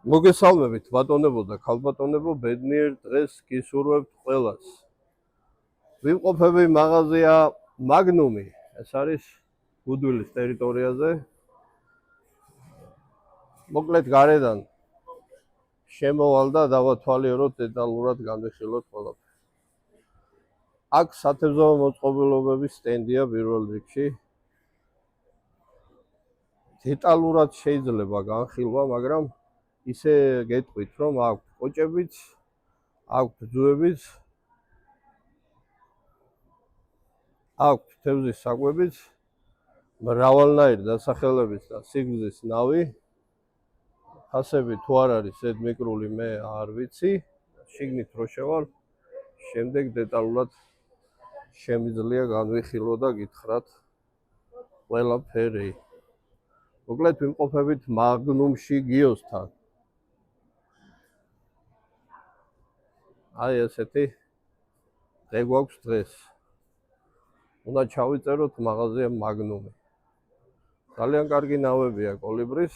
მოგესალმებით ბატონებო და ქალბატონებო, ბედნიერ დღეს გისურვებთ ყველას. ვიმყოფები მაღაზია მაგნუმი. ეს არის გუდვილის ტერიტორიაზე. მოკლედ გარედან შემოვალ და დავათვალიეროთ დეტალურად განვიხილოთ ყველაფერი. აქ სათევზაო მოწყობილობების სტენდია პირველ რიგში. დეტალურად შეიძლება განხილვა, მაგრამ ისე გეტყვით, რომ აქვთ კოჭებიც, აქვთ ძუებიც, აქვთ თევზის საკვებიც, მრავალნაირი დასახელების და სიგრძის ნავი. ფასები თუ არ არის ზედმიკრული, მე არ ვიცი. შიგნით რო შევალ, შემდეგ დეტალურად შემიძლია განვიხილო და გითხრათ ყველაფერი. მოკლედ ვიმყოფებით მაგნუმში გიოსთან. აი ესეთი დღე გვაქვს დღეს. უნდა ჩავიწეროთ მაღაზია მაგნუმი. ძალიან კარგი ნავებია კოლიბრის.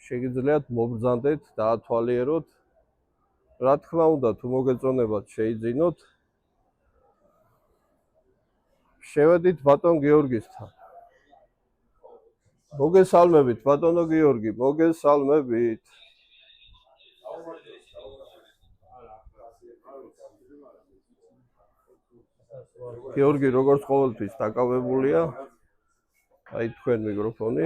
შეგიძლიათ მობრძანდეთ, დაათვალიეროთ. რა თქმა უნდა, თუ მოგეწონებათ, შეიძინოთ. შევედით ბატონ გიორგისთან. მოგესალმებით ბატონო გიორგი, მოგესალმებით. გიორგი როგორც ყოველთვის დაკავებულია. აი თქვენ მიკროფონი.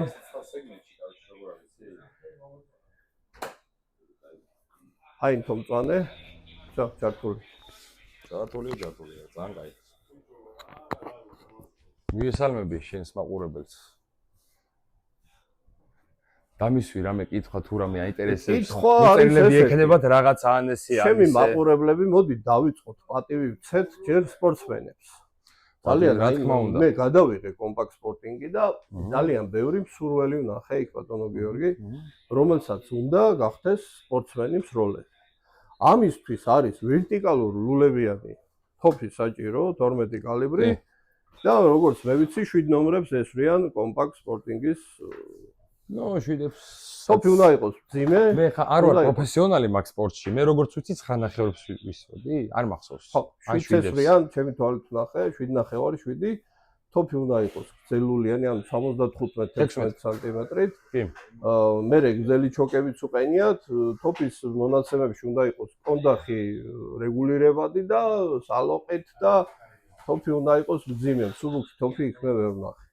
აი თომწვანე. ჩართული. ჯართულია, ძალიან კაი. მიგესალმები შენს მაყურებელს. დამისვი რამე კითხვა თუ რამე აინტერესებს. წერილები ექნებათ რაღაც ანესია. ჩემი მაყურებლები, მოდი დავიწყოთ, პატივი ვცეთ ჯერ სპორტსმენებს. ძალიან რა თქმა უნდა. მე გადავიღე კომპაქტ სპორტინგი და ძალიან ბევრი მსურველი ვნახე იქ ბატონო გიორგი, რომელსაც უნდა გახდეს სპორტსმენი მსროლელი. ამისთვის არის ვერტიკალური ლულებიანი თოფი საჭირო, 12 კალიბრი და როგორც მე ვიცი, 7 ნომრებს ესვრიან კომპაქტ სპორტინგის. ნო, შვიდებს. თოფი უნდა იყოს მძიმე. მე ხა არ ვარ პროფესიონალი მაგ სპორტში. მე როგორც ვიცი, 9 ნახევრებს ვისვოდი, არ მახსოვს. ხო, 7 ესვრიან, ჩემი თვალით ვნახე, 7 ნახევარი, 7. თოფი უნდა იყოს გრძელულიანი, ანუ 75-16 სანტიმეტრით. კი. მე გრძელი ჩოკებიც უყენიათ, თოფის მონაცემებში უნდა იყოს კონდახი რეგულირებადი და სალოყით და თოფი უნდა იყოს მძიმე, მსუბუქი თოფი იქ მე ვერ ვნახე.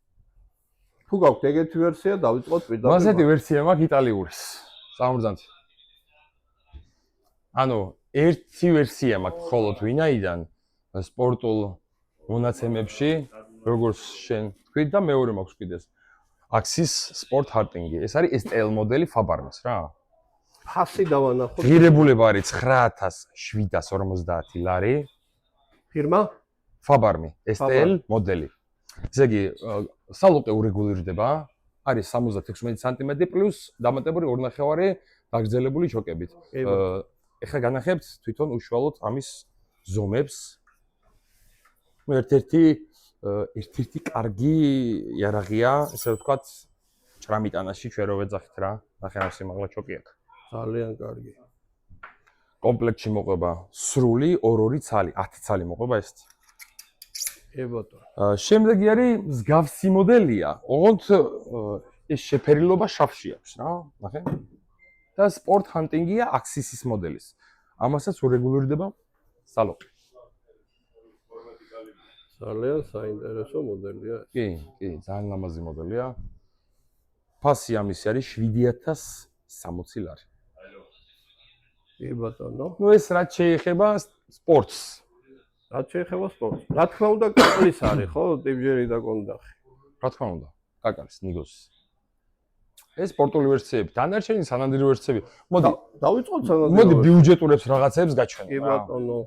თუ გაქვთ ეგეთი ვერსია, დავიწყოთ პირდაპირ. მასეთი ვერსია მაქვს იტალიური. სამურძანთი. ანუ ერთი ვერსია მაქვს მხოლოდ ვინაიდან სპორტულ მონაცემებში, როგორც შენ თქვი და მეორე მაქვს კიდეს. Axis Sport Harting. ეს არის STL მოდელი Fabarmis რა. ფასი დავანახოთ. ღირებულება არის 9750 ლარი. ფირმა Fabarmi, STL მოდელი. ესე იგი, სალოყე ურეგულირდება, არის 76 სანტიმეტრი პლუს დამატებული 2 ნახევარი დაგრძელებული ჩოკებით. ეხლა განახებთ თვითონ უშუალოდ ამის ზომებს. ერთ-ერთი კარგი იარაღია, ესე ვთქვათ, ჭრამიტანაში ჩვენ რო ვეძახით რა, ნახე რა სიმაღლა ჩოკი აქვს. ძალიან კარგი. კომპლექტში მოყვება სრული 2-2 ცალი, 10 ცალი მოყვება ეს. ბატონო. შემდეგი არის მსგავსი მოდელია. ოღონდ ეს შეფერილობა შავში აქვს რა, ნახე. და Sport Hunting-ია Axis-ის მოდელის. ამასაც ურეგულირდება სალოყი. ძალიან საინტერესო მოდელია ეს. კი, ძალიან ლამაზი მოდელია. ფასი ამისი არის 7060 ლარი. კი ბატონო. ნუ ეს რაც შეეხება სპორტს. რაც შეეხება სპორტს. რა თქმა უნდა, კაკლის არის, ხო? ტიპჯერი და კონდახი. რა თქმა უნდა, კაკლის, ნიგოს. ეს სპორტული ვერსიები, დანარჩენი სანადირო ვერსიები. მოდი, დავიწყოთ სანადირო. მოდი ბიუჯეტურებს რაღაცებს გაჩვენო. კი ბატონო.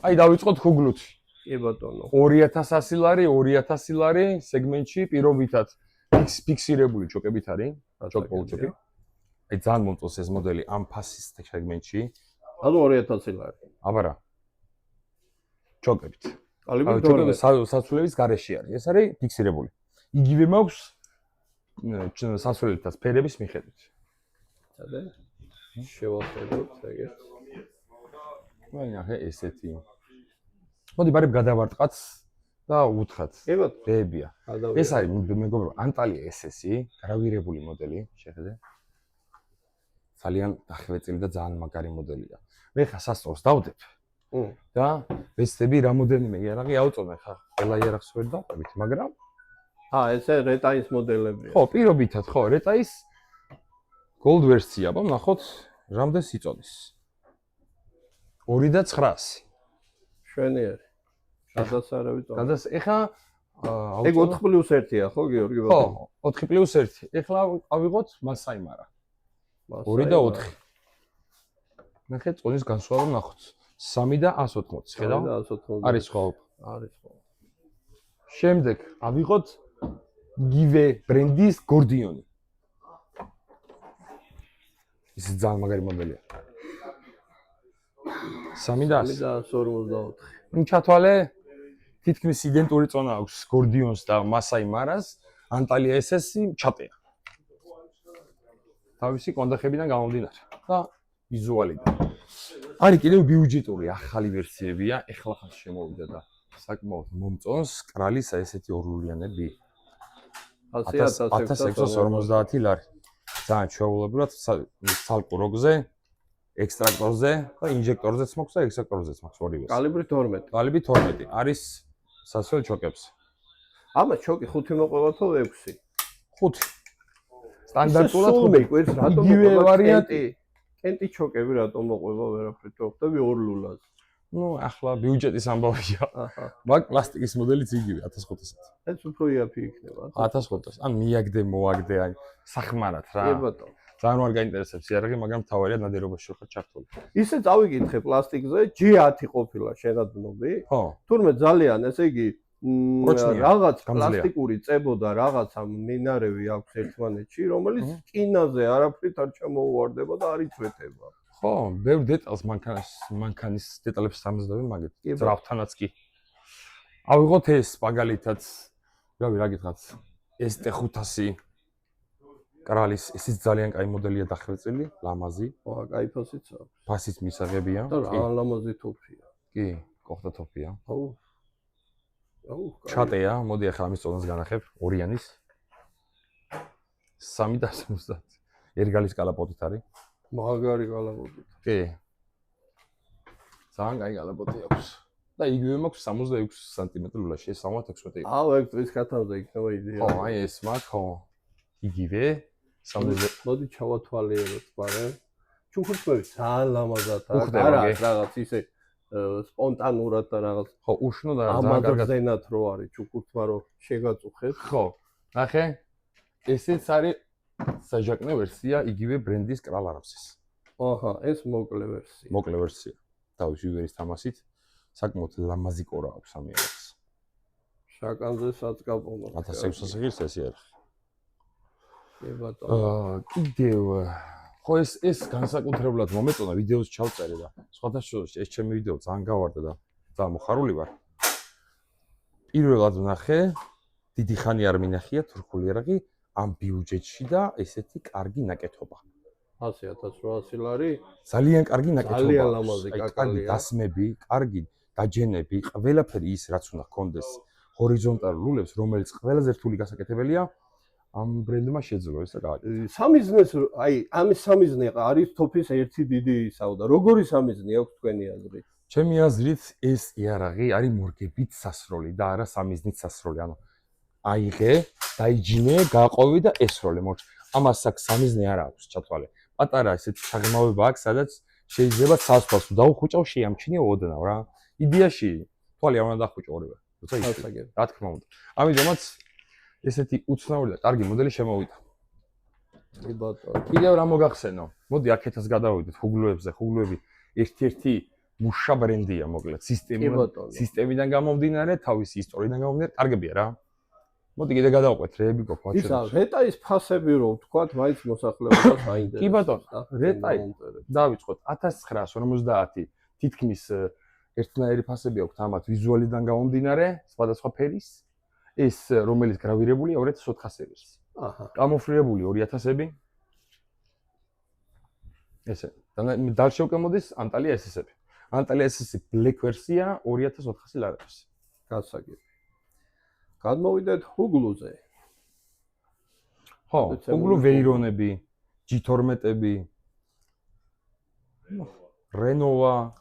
აი დავიწყოთ ხუგლუთი. კი ბატონო. 2100 ლარი, 2000 ლარი სეგმენტში პირობითად ფიქსირებული ჩოკებით არის, ჩოკი. აი ძალიან მომწონს ეს მოდელი ამ ფასის სეგმენტში. ანუ 2000 ლარი. აბარა. ჩოკებით. კალიბრი 12 საცვლელის გარეშე არის. ეს არის ფიქსირებული. იგივე მაქვს სასვლელთა სფერების მიხედვით. და შევახედოთ ეგეთ. აი ესეთი. მოდი ბარებ გადავარტყათ და უთხრათ. კი ბატონო. ბებია. გადავიდეთ. ეს არის მეგობრებო, ანტალია SS-ი, გრავირებული მოდელი, შეხედე. ძალიან დახვეწილი და ძალიან მაგარი მოდელია. მე ხა სასწორს დავდებ. და ვეცდები რამოდენიმე იარაღი ავწონე ხა. ყველა იარაღს ვერ დავყვებით, მაგრამ ესე რეტაის მოდელებია. ხო, პირობითად, ხო, რეტაის gold ვერსია, ნახოთ, რამდენს იწოდის. 2900. შვენიერი. სადაც არავის თქო. გადას ეხა ეგ 4+1-ია ხო გიორგი ბატონო? ხო, 4+1. ეხლა ავიღოთ მასაიმარა. 2 და 4. ნახეთ, წონის განსხვავება ნახოთ. 3 და 180, ხედავ? 180. არის ხო? არის ხო. შემდეგ ავიღოთ give ბრენდის გორდიონი. ეს ძალიან მაგარი მოდელია. 3 და 144. ჩათვალე თითქმის იდენტური წონა აქვს გორდიონს და მასაიმარას, ანტალია SS-ი ჩატეა. თავისი კონდახებიდან გამომდინარე და ვიზუალიდან. არის კიდევ ბიუჯეტური ახალი ვერსიებია, ეხლა ხან შემოვიდა და საკმაოდ მომწონს კრალის ესეთი ორლულიანები. 1650 ლარი. ძალიან ჩვეულებრივად ცალკე როგზე, ექსტრაქტორზე და ინჟექტორზეც მაქვს და ექსტრაქტორზეც მაქვს ორივეს. კალიბრი 12. კალიბრი 12 არის სასველ ჩოკებს. ამას ჩოკი 5 მოყვება თუ 6? 5. სტანდარტულად 5 მეკვირს რატომ იგივე ვარიანტი. კენტი ჩოკები რატომ მოყვება ვერაფრით ვხვდები ორ ლულას. ნუ ახლა ბიუჯეტის ამბავია. მაგ პლასტიკის მოდელიც იგივე 1500-ად. ეს უფრო იაფი იქნება. 1500-ად. ან მიაგდე, მოაგდე, აი სახმარად რა. კი ბატონო. ძალიან არ გაინტერესებს იარაღი, მაგრამ თავარია ნადირობაში ხარ ჩართული. ისე წავიკითხე პლასტიკზე, G10 ყოფილა შენადნობი. ხო. თურმე ძალიან, ესე იგი, რაღაც გამძლეა. პლასტიკური წებო და რაღაცა მინარევი აქვს ერთმანეთში, რომელიც კინაზე არაფრით არ ჩამოუვარდება და არ იწვეტება. ხო, ბევრ დეტალს მანქანის დეტალებს სამზადები მაგეთ. ძრავთანაც კი. ავიღოთ ეს მაგალითად, რავი, რა გითხრათ, ST500 კრალის, ესეც ძალიან კაი მოდელია დახვეწილი, ლამაზი. ხო, კაი ფასიც აქვს. ფასიც მისაღებია. და რა ლამაზი თოფია. კი, კოხთა თოფია. აუ. ჩატეა, მოდი ახლა ამის წონას განახებ, ორიანის. 370. ერგალის კალაპოტით არის. მაგარი კალაპოტი. კი. ძალიან კაი კალაპოტი აქვს. და იგივე მაქვს 66 სანტიმეტრი ლულაში, ეს 76. აუ, ეგ ტვის კათამზე იქნება იდეა. ხო, აი ეს მაქვს, ხო. იგივე 70. მოდი ჩავათვალიეროთ, მაგრამ ჩუქურთმები ძალიან ლამაზად უხდება, რაღაც ისე სპონტანურად და რაღაც ხო, უშნო და ძალიან კარგად ამაგზენად რო არის ჩუქურთმა რო შეგაწუხეთ. ხო. ნახე. ესეც არის საჟაკნე ვერსია იგივე ბრენდის კრალარამსის. აჰა, ეს მოკლე ვერსია. მოკლე ვერსია. თავის ვივერის თამასით საკმაოდ ლამაზი კორა აქვს ამ იარაღს. შაკანზე საწკაპონო. 1600 ღირს ეს იარაღი. კი ბატონო. კიდევ ხო ეს განსაკუთრებულად მომეწონა ვიდეოს ჩავწერე და სხვადასხვა ეს ჩემი ვიდეო ძალიან გავარდა და ძალიან მოხარული ვარ. პირველად ვნახე, დიდი ხანი არ მინახია თურქული იარაღი ამ ბიუჯეტში და ესეთი კარგი ნაკეთობა. 100.800 ლარი. ძალიან კარგი ნაკეთობა. ძალიან ლამაზი კარგი კაკალია. დასმები, კარგი დაჯენები, ყველაფერი ის რაც უნდა ჰქონდეს ჰორიზონტალურ ლულებს, რომელიც ყველაზე რთული გასაკეთებელია. ამ ბრენდმა შეძლო ეს და გააკეთა. სამიზნეს, აი, ამის სამიზნე არის თოფის ერთი დიდი ისაო და როგორი სამიზნე აქვს თქვენი აზრით? ჩემი აზრით ეს იარაღი არის მორგებით სასროლი და არა სამიზნით სასროლი. ანუ აიღე, დაიჯინე, გააყოვე და ესროლე. მოჩ. ამას აქ სამიზნე არ აქვს, ჩათვალე. პატარა ესეთი საღმავება აქვს, სადაც შეიძლება სასწრაფოს დაუხუჭავ, შეამჩნიო ოდნავ რა. იდეაში თვალი არ უნდა დახუჭო ორივე. როცა ისე. რა თქმა უნდა. ამიტომაც ესეთი უცნაური და კარგი მოდელი შემოვიდა. კი ბატონო. კიდევ რა მოგახსენო? მოდი აქეთას გადავიდეთ ხუგლოებზე. ხუგლოები ერთ-ერთი მუშა ბრენდია, მოკლედ, სისტემიდან გამომდინარე, თავისი ისტორიიდან გამომდინარე, კარგებია რა. მოდი კიდე გადავყვეთ რეები გოფა. ისა, რეტაის ფასები რო ვთქვათ, მაინც მოსახლეობას აინტერესებს. კი ბატონო, რეტაი დავიწყოთ 1950, თითქმის ერთნაირი ფასები აქვს ამათ ვიზუალიდან გამომდინარე, სხვადასხვა ფერის. ეს რომელიც გრავირებულია 2400 სერიის. აჰა. კამოფლირებული 2000-ები. ესე. დალში უკვე მოდის Antalya SS-ები. Antalya SS Black ვერსია 2400 ლარებს. გასაგები. გადმოვიდეთ Huglu-ზე. ხო, Huglu Veyron-ები, G12-ები, Renova.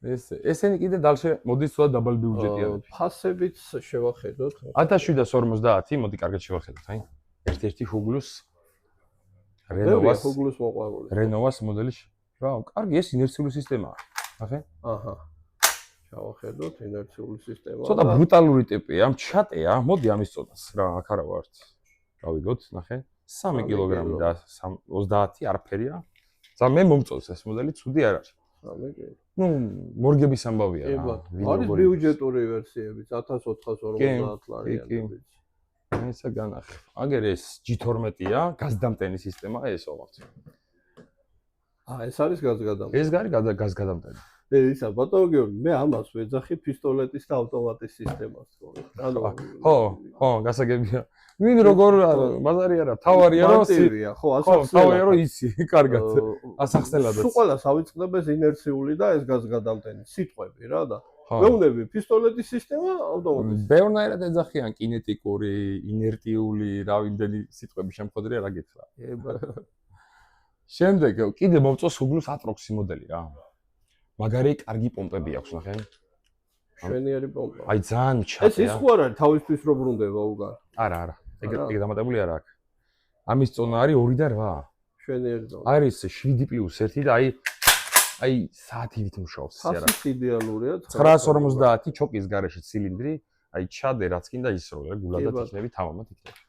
ესენი კიდე დალში მოდის სხვა დაბალ ბიუჯეტიანები. ფასებიც შევახედოთ. 1750, მოდი კარგად შევახედოთ, აი. ერთ-ერთი Huglu-ს Huglu-ს მოყვარული. Renova-ს მოდელი. რა, კარგი, ეს ინერციული სისტემაა. ნახე? აჰა. შევახედოთ ინერციული სისტემა. ცოტა ბრუტალური ტიპია, მჩატეა. მოდი ამის წოდას რა, აქ არა ვართ. გავიგოთ, ნახე. 3 კილოგრამი და 30 არაფერია. და მე მომწონს ეს მოდელი, ცუდი არ არის. 3 კილო. ნუ მორგების ამბავია რა. არის ბიუჯეტური ვერსიებიც 1450 ლარიანებიც. ესა განახე. აგერ ეს G12-ია, გაზდამტენი სისტემაა ეს ოღონდ. ეს არის გაზგადამტენი. ეს გარი გაზგადამტენი. ისა ბატონო გიორგი, მე ამას ვეძახი პისტოლეტის და ავტომატის სისტემას თქო. ანუ ხო, გასაგებია. ვინ როგორ ბაზარი არა, თავარია რომ ხო, ასახსნელად. რომ იცი, კარგად. ასახსნელადაც. სულ ყველა ავიწყდეს ინერციული და ეს გაზგადამტენი სიტყვები რა და მეუნები პისტოლეტის სისტემა ავტომატის. ბევრნაირად ეძახიან კინეტიკური, ინერტიული, რა ვიმდენი სიტყვები შემხოდრია რა გითხრა. შემდეგ კიდე მომწონს Huglu-ს Atrox-ი მოდელი რა. მაგარი კარგი პომპები აქვს ნახე. შვენიერი პომპა. აი ძალიან ჩატია. ეს ის ხო არ არის თავისთვის რო ბრუნდება უგან. არა. ეგ დამატებული არა აქვს. ამის წონა არის 2 და 8. შვენიერი ზონა. არის 7+1 და აი საათივით მუშაობს ეს არა. ეს იდეალურია. 950 ჩოკის გარეშე ცილინდრი, აი ჩადე რაც კიდე ისროლე, გულა და თითნები თამამად იქნება.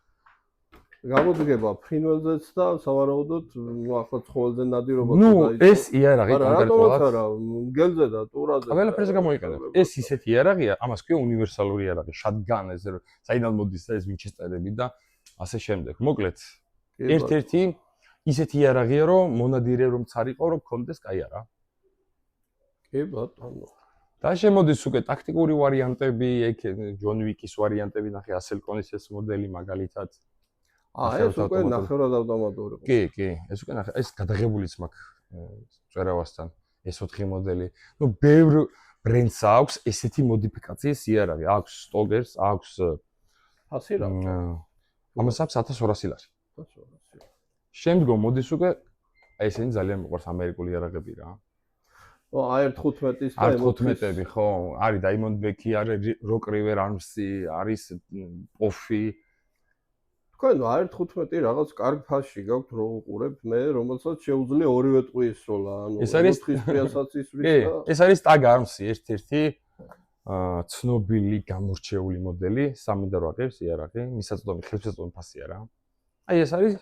გამოდგება ფრინველზეც და სავარაუდოდ ახლა ცხოველზე ნადირობა ნუ ეს იარაღი კონკრეტულად არა მგელზე და ტურაზე ყველაფერზე გამოიყენება. ეს ისეთი იარაღია, ამას ქვია უნივერსალური იარაღი, shotgun ეს საიდან მოდის ეს ვინჩესტერები და ასე შემდეგ. მოკლედ ერთ-ერთი ისეთი იარაღია, რომ მონადირე რომ цаრიყო, რომ კონდეს კაი არა. კი ბატონო. და შემოდის უკვე ტაქტიკური ვარიანტები, ეგ ჯონ ვიკის ვარიანტები, ნახე ასელკონის ეს მოდელი მაგალითად. ეს უკვე ნახევრად ავტომატური. კი, ეს უკვე ნახე, ეს გადაღებულიც მაქვს წვერავასთან, ეს 4 მოდელი. ნუ ბევრ ბრენდს აქვს ესეთი მოდიფიკაციის იარაღი, აქვს Stogers, აქვს 100 რა. ამას აქვს 1200 ლარი. შემდგომ მოდის უკვე ესენი ძალიან მიყვარს ამერიკული იარაღები რა. AR-15-ის და AR-15-ები, ხო, არის Diamondback-ი, არის Rock River Arms-ი, არის Poffy. თქვენ AR-15 რაღაც კარგ ფასში გაქვთ რო უყურებთ მე, რომელსაც შეუძლია ორივე ტყვი ისროლა, ანუ ეს არის 4-500-საც ისვრის და ეს არის Tag Arms-ი, ერთ-ერთი ცნობილი გამორჩეული მოდელი, 3 და 8 ღირს იარაღი, მისაწვდომი ხელმისაწვდომი ფასია რა. აი ეს არის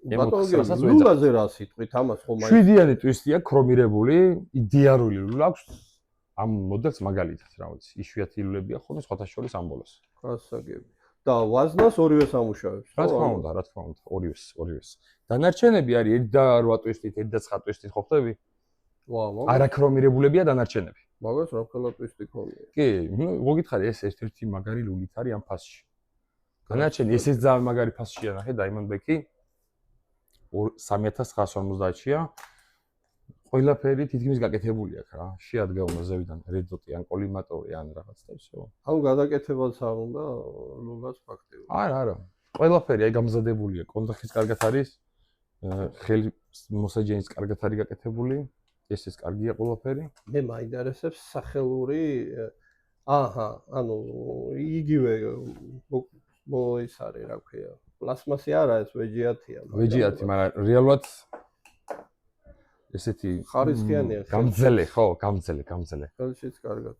ლულაზე რა სიტყვით ამას ხომ აი 7-იანი ტვისტია ქრომირებული, იდეალური ლულა აქვს ამ მოდელს მაგალითად რა ვიცი, იშვიათი ლულებია ხოლმე სხვათა შორის ამ ბოლოს. გასაგები. და ვაზნას ორივეს ამუშავებს. რა თქმა უნდა, ორივეს. დანარჩენები არის 1.8 ტვისტით, 1.9 ტვისტით ხო ხდები? არაქრომირებულებია დანარჩენები. მაგას რა ქალა ტვისტი ქონია. კი, ნუ მოგითხარი ეს ერთ-ერთი მაგარი ლულით არის ამ ფასში. დანარჩენი ესეც ძალიან მაგარი ფასშია ნახე Diamondback-ი 3950-ია. ყველაფერი თითქმის გაკეთებული აქვს რა. შეადგა უნდა ზევიდან რედოტი ან კოლიმატორი ან რაღაც და ისე. ანუ გადაკეთებაც არ უნდა ლულას ფაქტიურად. არა. ყველაფერი აი გამზადებულია. კონდახის კარგად არის. ხელი მოსაჯენის კარგად არის გაკეთებული. ეს კარგია ყველაფერი. მე მაინტერესებს სახელური ანუ იგივე ის არის რა ქვია. პლასმასი არა ეს ვეჯიათია. ვეჯიათი, მაგრამ რეალურად ესეთი ხარისხიანია. გამძელე, ხო, გამძელე. ხელშიც კარგად.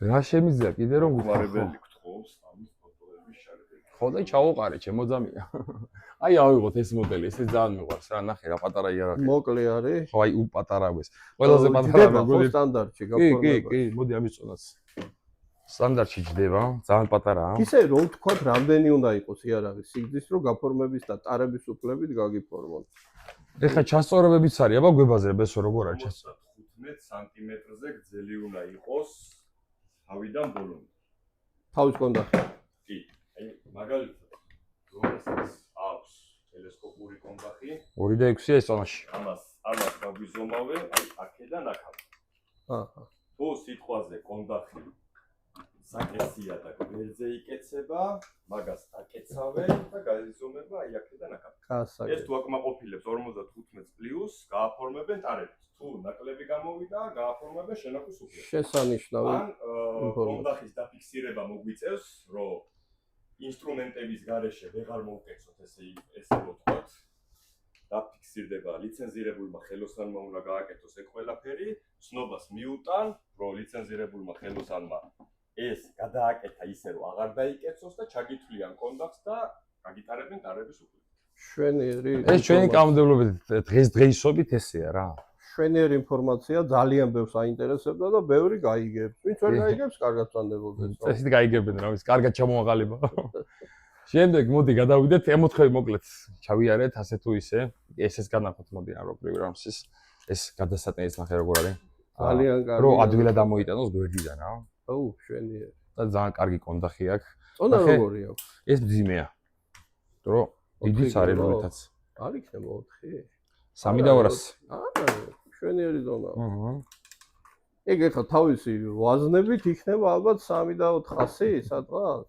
რა შემიძლია კიდე რომ გვარებელი გთხოვს ამის ფოტოების შარდები. ხო და ჩავუყარე, ჩემოძამია. აი ავიღოთ ეს მოდელი, ესე ძალიან მიყვარს რა, ნახე რა პატარა იარაღი. მოკლე არის. ხო, აი უპატარავეს. ყველაზე პატარა მეგობრი სტანდარტში გაფორმება. კი, მოდი ამის წონაც. სტანდარტში ჯდება, ძალიან პატარაა. ისე რომ თქვა, რამდენი უნდა იყოს იარაღი სიგრძის, რომ გაფორმების და ტარების უფლებით გაგიფორმოთ. ეხლა ჩასწორებებიც არის, აბა გვებაზრებ ესო როგორ არის ჩასწორ. 15 სანტიმეტრზე გრძელი უნდა იყოს თავიდან ბოლომდე. თავის კონდახი. კი. აი მაგალითად, რომელსაც აქვს ტელესკოპური კონდახი, 2.6-ია ეს წონაში. ამას გაგვიზომავენ, აი აქედან აქამდე. აჰა. თუ სიტყვაზე კონდახი საკეცია და გვერდზე იკეცება, მაგას აკეცავენ და გაიზომება აი აქედან აქამდე. გასაგები. ეს თუ აკმაყოფილებს 55 პლუს, გააფორმებენ ტარებს. თუ ნაკლები გამოვიდა, გააფორმებენ შენახვის უფლებას. შესანიშნავი. ან კონდახის დაფიქსირება მოგვიწევს, რომ ინსტრუმენტების გარეშე ვეღარ მოვკეცოთ ესე ვთქვათ. დაფიქსირდება ლიცენზირებულმა ხელოსანმა უნდა გააკეთოს ეგ ყველაფერი, ცნობას მიუტან, რომ ლიცენზირებულმა ხელოსანმა ეს გადააკეთა ისე, რომ აღარ დაიკეცოს და ჩაგითვლიან კონდახს და გაგიტარებენ ტარების უფლებას. შვენიერი. ეს ჩვენი კანონმდებლობით დღესდღეობით ესეა რა. შვენიერი ინფორმაცია ძალიან ბევრს აინტერესებდა და ბევრი გაიგებს. ვინც ვერ გაიგებს, კარგად წანდებოდეს. ესეთი გაიგებენ რა, ის კარგად ჩამოაყალიბა. შემდეგ მოდი გადავიდეთ ემოთხები მოკლედ. ჩავიარეთ ასე თუ ისე. ესეც განახოთ მოდი რა პროგრამსის. ეს გადასატანის ნახე როგორ არის. ძალიან კარგი. რო ადვილად ამოიტანოს გვერდიდან რა. აუ, შვენიერი. და ძალიან კარგი კონდახი აქვს. წონა როგორი აქვს? ეს მძიმეა. რო დიდიც არის როლითაც. არ იქნება 4? 3.200. შვენიერი ზონა. აჰა. ეგ ეხლა თავისი ვაზნებით იქნება ალბათ 3.400 სადღაც.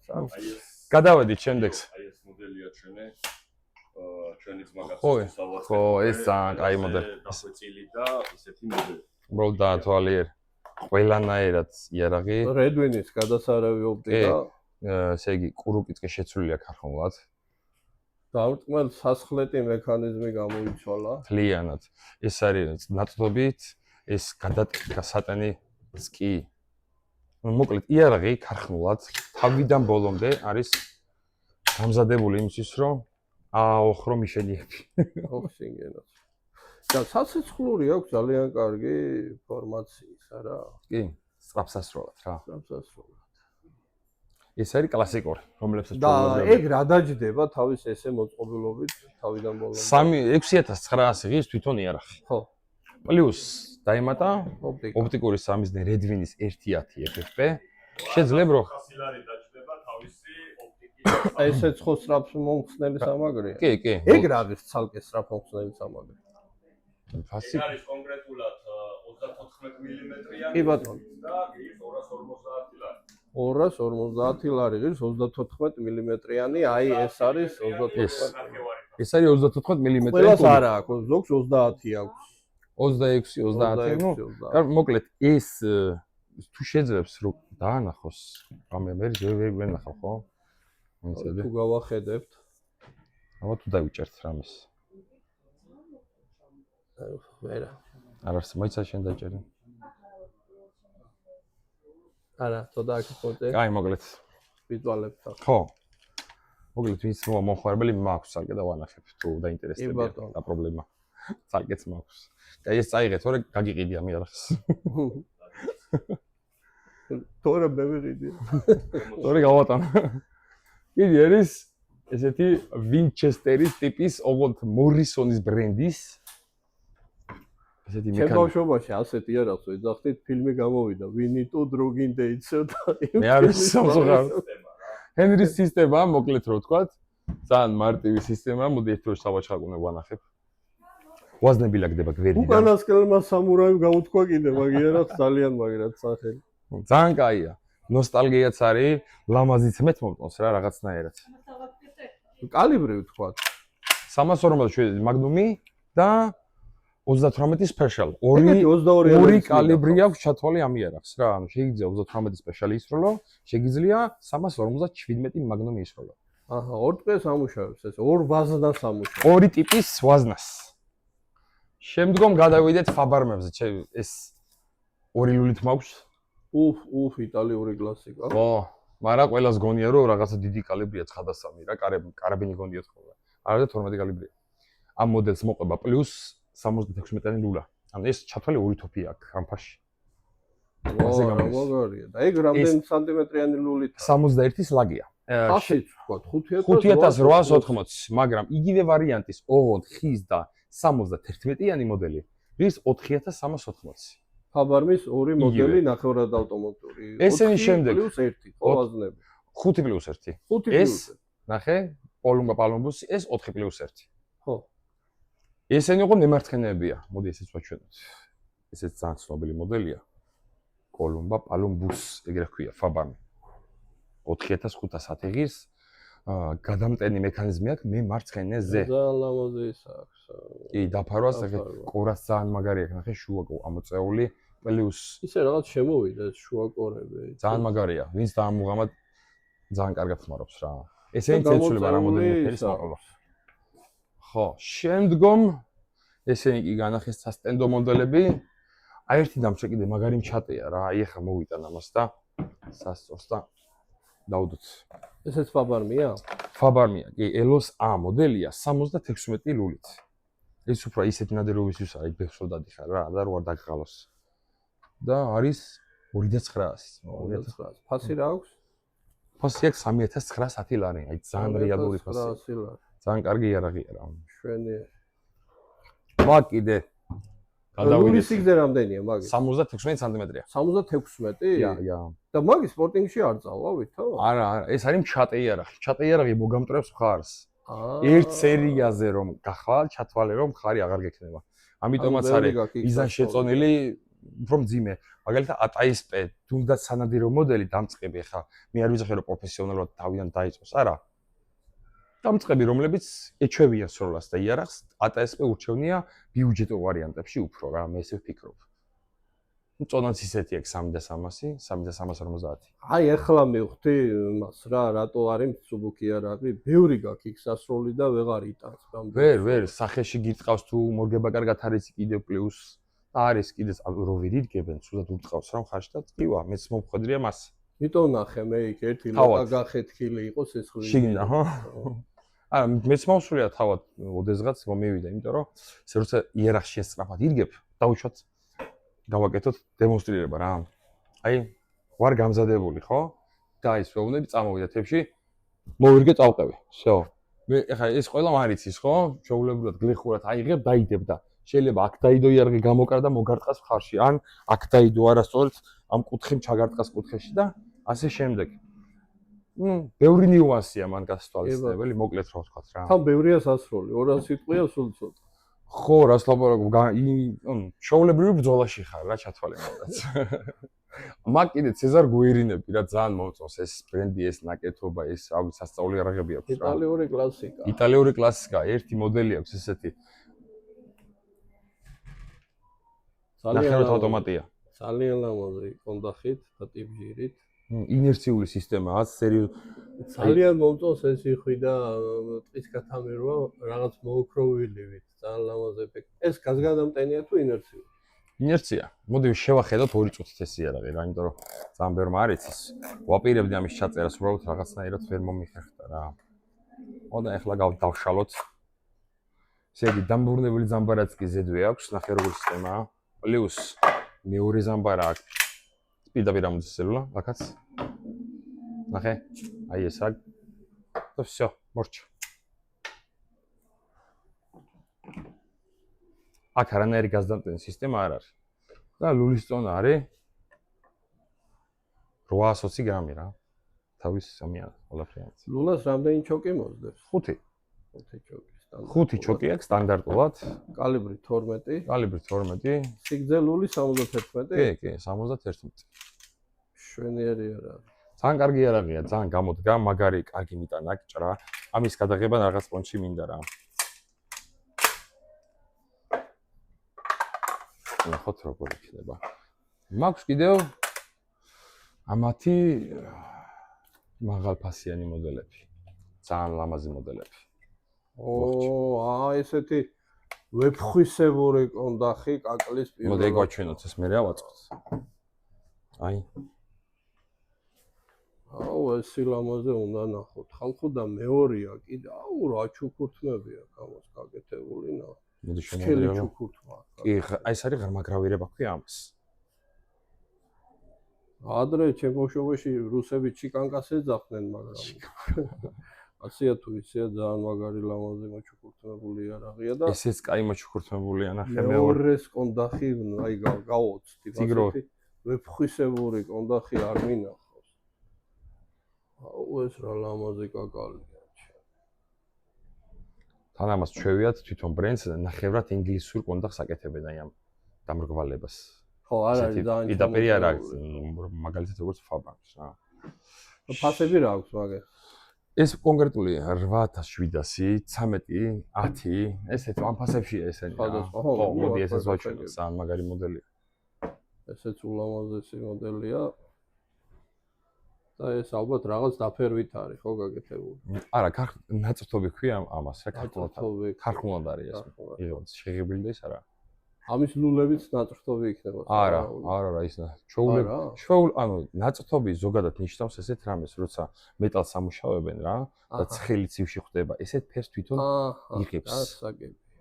გადავედით შემდეგს. აი ეს მოდელია ჩვენი ძმაკაცის სავარცხლო. ხო, ეს ძალიან კაი მოდელი. დახვეწილი და ისეთი მოდელი. უბრალოდ დაათვალიერ. ყველანაირად იარაღი. Redwin-ის გადასარავი ოპტიკა. ესე იგი, კურუკიც კი შეცვლილია ქარხნულად. დამრტყმელ სასხლეტი მექანიზმი გამოიცვალა. მთლიანად. ეს არის ნაცნობით, ეს გადატკითა სატანის კი. მოკლედ, იარაღი ქარხნულად თავიდან ბოლომდე არის გამზადებული იმისთვის, რომ ააოხრო მიშენიები. ოხსინგენად. და საცეცხლური აქვს ძალიან კარგი ფორმაციის, არა? კი, სწრაფსასროლად რა. სწრაფსასროლად. ეს არის კლასიკური, რომლებსაც და ეგ რა დაჯდება თავის ესე მოწყობილობით თავიდან ბოლომდე? 6900 ღირს თვითონ იარაღი. ხო. პლუს დაემატა ოპტიკა. ოპტიკური სამიზნე Redwin-ის 1.10 FFP. შეძლებ რომ ხასილარი დაჯდება თავისი ოპტიკის. ესე ცხოსრაფ მომხსნელი სამაგრია. კი, კი. ეგ რა არის ცალკე სწრაფ მომხსნელი სამაგრი? ფასი არის კონკრეტულად 34 მმ-იანი კი ბატონო. და ღირს 250 ლარი. 250 ლარი ღირს 34 მმ-იანი, აი ეს არის 34. ეს არის 34 მმ. ყველას არა აქვს, ზოგს 30 აქვს. 26, 30, ну, მოკლედ ეს თუ შეძლებს რომ დაანახოს, რამე მე ვერ ნახავ, ხო? თუ გავახედებთ. აბა თუ დავიჭერთ რამეს. ვერა. არ არის მოიცა შენ დაჭერი. არა, თოდა აქ ფოტე. კაი, მოკლედ. ვიზუალებთ. ხო. მოკლედ ის მომხმარებელი მაქვს სალკე და ვანახებ თუ დაინტერესებია და პრობლემა. სალკეც მაქვს. კაი, ეს წაიღეთ, თორე გაგიყიდია მიარახს. თორე მე ვიყიდი. თორე გავატანა. კიდე არის ესეთი Winchester-ის ტიპის, ოღონდ Morrison-ის ბრენდის ესეთი ჩემ ბავშვობაში ასეთი იარაღს ვეძახდით, ფილმი გამოვიდა, ვინიტო დროგინდე იცოდა. მე არ ვიცი ჰენრის სისტემა, მოკლედ რო ვთქვათ, ძალიან მარტივი სისტემა, მოდი ერთ დროს სავაჭრაკუნე ვანახებ. ვაზნები ლაგდება გვერდიდან. უკანასკნელმა სამურაიმ გაუთქვა კიდე მაგ იარაღს ძალიან მაგრად სახელი. ძალიან კაია. ნოსტალგიაც არის, ლამაზიც მეც მომწონს რა რაღაცნაირად. კალიბრი ვთქვათ. 347 მაგნუმი და 38 სპეშალ. ეგეთი 22 ორი კალიბრი აქვს ჩათვალე ამ იარაღს რა. ანუ შეიძლება 38 სპეშალი ისროლო, შეიძლება 357 მაგნუმი ისროლო. აჰა, ორ ტყეს ამუშავებს ეს, ორ ვაზნას ამუშავებს. ორი ტიპის ვაზნას. შემდგომ გადავიდეთ ფაბარმებზე. ეს ორი ლულით მაქვს. იტალიური კლასიკა. ხო, მაგრამ ყველას გონია რომ რაღაცა დიდი კალიბრია 903 რა, კარაბინი გონიათ ხოლმე. არა და 12 კალიბრია. ამ მოდელს მოყვება პლუს 76-მ ლულა. ანუ ეს ჩათვალე ორი თოფი აქვს ამ ფაში. ასე გამოგარია. და ეგ რამდენი სანტიმეტრიანი ლულით? 61-ის ლაგია. ფასიც ვთქვათ 5880, მაგრამ იგივე ვარიანტის ოღონდ ხის და 71-იანი მოდელი ღირს 4380. ფაბარმის ორი მოდელი ნახევრად ავტომატური. ესენი შემდეგ +1 ხო ვაზნები. 5+1. 5+1. ეს ნახე, კოლუმბა პალომბუსი ეს 4+1. ხო. ესენი იყო მემარცხენეებია. მოდი ესეც ვაჩვენოთ. ესეც ძალიან ცნობილი მოდელია. კოლუმბა პალომბუს, ეგრე ჰქვია, ფაბარმი. 4500 იღის გადამტენი მექანიზმი აქვს მემარცხენეზე. ძალიან ლამაზი ის აქვს. კი, დაფარვას ეგ ყურას ძალიან მაგარი აქვს, ნახე შუა ამოწეული პლუს ისე რაღაც შემოვიდა ეს შუა კორები. ძალიან მაგარია. ვინც დაამუღამად ძალიან კარგად ხმარობს რა. ესენი ცეცულება რამოდენიმე ფერის მაყურებს. ხო, შემდგომ ესენი კი განახეს სასტენდო მოდელები. აი ერთი დამჭე კიდე მაგარი მჩატეა რა. აი ახლა მოვიტან ამას და სასწორს და დავდოთ. ესეც ფაბარმია? ფაბარმია, კი, ელოს A მოდელია 76 ლულით. ეს უფრო ისეთ ნადირობისთვის არის, ბეხსო დადიხარ რა, და რო არ დაგღალოს. და არის 2900. 2900. ფასი რა აქვს? ფასი აქვს 3910 ლარი, აი ძალიან რეალური ფასი. ძალიან კარგი იარაღია რა. შვენიერი. მაგ კიდე ლულის სიგრძე რამდენია მაგის? 76 სანტიმეტრია. 76? ია. და მაგის სპორტინგში არ წავა ვითო? არა, ეს არის მჩატე იარაღი. მჩატე იარაღი მოგამტრებს მხარს. აა. ერთ სერიაზე რომ გახვალ, ჩათვალე რომ მხარი აღარ გექნება. ამიტომაც არის მიზან შეწონილი უფრო მძიმე. მაგალითად ATSP თუნდაც სანადირო მოდელი დამწყები ხა. მე არ ვიცი რომ პროფესიონალურად თავიდან დაიწყოს, არა. დამწყები რომლებიც ეჩვევიან სროლას და იარაღს, ATSP ურჩევნია ბიუჯეტო ვარიანტებში უფრო რა, მე ესე ვფიქრობ. წონაც ისეთი აქვს 3300, 3350. აი ახლა მივხვდი მას რა, რატო არის მსუბუქი იარაღი? ბევრი გაქვს იქ სასროლი და ვეღარ იტანს გამდ. ვერ, სახეში გიტყავს თუ მორგება კარგად არის კიდე პლუს არის კიდე რო ვირიდგებენ, სულად უტყავს რა ხარში და წივა, მეც მომხვედრია მას. იმიტომ ნახე მე იქ ერთი ლოკა გახეთქილი იყო სისხლი. შიგნით, აჰა. არა, მეც მომსვლია თავად ოდესღაც მომივიდა, იმიტომ რომ ესე როცა იერარქია სწრაფად იდგებ, დაუშვათ გავაკეთოთ დემონსტრირება რა. აი, ვარ გამზადებული, ხო? და ის ვეუბნები წამოვიდა თებში, მოვირგე წავყევი. всё. მე ეხა ეს ყველა მარიცის, ხო? შეულებურად გლეხურად აიღებ, დაიდებ და შეიძლება აქ დაიდო იარაღი გამოკარდა მოგარტყას მხარში, ან აქ დაიდო არასწორად ამ კუთხემ ჩაგარტყას კუთხეში და ასე შემდეგ. ბევრი ნიუანსია მან გასათვალისწინებელი, მოკლედ რა ვთქვათ რა. თან ბევრია სასროლი, 200 სიტყვია სულ ცოტა. ხო, რას ლაპარაკობ, შოულებრივი ბრძოლაში ხარ რა ჩათვალე მაგაც. მაგ კიდე ცეზარ გუერინები რა ძალიან მომწონს ეს ბრენდი, ეს ნაკეთობა, ეს რავი სასწაული იარაღები აქვს რა. იტალიური კლასიკა. იტალიური კლასიკა, ერთი მოდელი აქვს ესეთი. ნახევრად ავტომატია. ძალიან ლამაზი კონდახით და ტიპჟირით. ინერციული სისტემაა, ძალიან მომწონს ეს იხვი და ტყის გათამერვა რაღაც მოოქროვილივით, ძალიან ლამაზი ეფექტი. ეს გაზგადამტენია თუ ინერციული? ინერცია. მოდი შევახედოთ 2 წუთით ეს იარაღი რა, იმიტომ რომ ძალიან ბევრმა არ იცის. ვაპირებდი ამის ჩაწერას, უბრალოდ რაღაცნაირად ვერ მომიხერხდა რა. ოდა ახლა დავშალოთ. ესე იგი, დამბრუნებული ზამბარაც კი ზედვე აქვს, ნახე როგორი სისტემაა. პლუს მეორე ზამბარა აქვს. პირდაპირ ამოდისელულა, აქაც. ნახე, აი ეს აქ. და всё, მორჩა. აქ არანაირი გაზდამტენი სისტემა არ არის. და ლულის წონა არის 820 გრამი რა. თავის სამია ყველაფრიანიც. ლულას რამდენი ჩოკი მოსდევს? 5. 5 ჩოკი. 5 ჩოკი აქვს სტანდარტულად. კალიბრი 12. კალიბრი 12. სიგრძე ლული 71. კი, 71. შვენიერია რა. ძალიან კარგი იარაღია, ძალიან გამოდგა, მაგარი, კარგი მიტანა, ჭრა. ამის გადაღება რაღაც პონჩი მინდა რა. ნახოთ როგორ იქნება. მაქვს კიდევ ამათი მაღალფასიანი მოდელები. ძალიან ლამაზი მოდელები. ესეთი ვეფხვისებური კონდახი კაკლის პირველი. მოდი გვაჩვენოთ ეს მე რა ვაწყოთ. აი. ეს სილამაზე უნდა ნახოთ. ხალხო და მეორეა კიდე. რა ჩუქურთმები აქვს ამას გაკეთებული ნა. მოდი შენელი ჩუქურთმა. კი, აი ეს არის ღრმაგრავირება ქვია ამას. ადრე ჩემოშობაში რუსები ჩიკანკას ეძახდნენ, მაგრამ ასეა თუ ისეა ძალიან მაგარი ლამაზი მოჩუქურთმებული იარაღია და ესეც კაი მოჩუქურთმებულია, ნახე მეორეს კონდახი, აი გავოცდი, ტიგრო. ვეფხვისებური კონდახი არ მინახავს. ეს რა ლამაზი კაკალია. თან ამას ჩვევიათ თვითონ ბრენდს ნახევრად ინგლისურ კონდახს აკეთებენ აი ამ დამრგვალებას. ხო, არ არის ძალიან პირდაპირ არ აქვს, მაგალითად როგორც Fabanks რა. ფასები რა აქვს მაგას? ეს კონკრეტული 8700, 13, 10, ესეთ ამ ფასებშია ესენი. ხო, მოდი ესეც ვაჩვენოთ, ძალიან მაგარი მოდელია. ესეც ულამაზესი მოდელია. და ეს ალბათ რაღაც დაფერვით არის, ხო, გაკეთებული. არა, ნაწრთობი ქვია ამას, რა ქარხმულად არის ეს. იღებს შეღებილი და ის არა. ამის ლულებიც ნაწრთობი იქნება. არა, ის ანუ ნაწრთობი ზოგადად ნიშნავს ესეთ რამეს, როცა მეტალს ამუშავებენ რა და ცხელი ცივში ხდება, ესეთ ფერს თვითონ იღებს.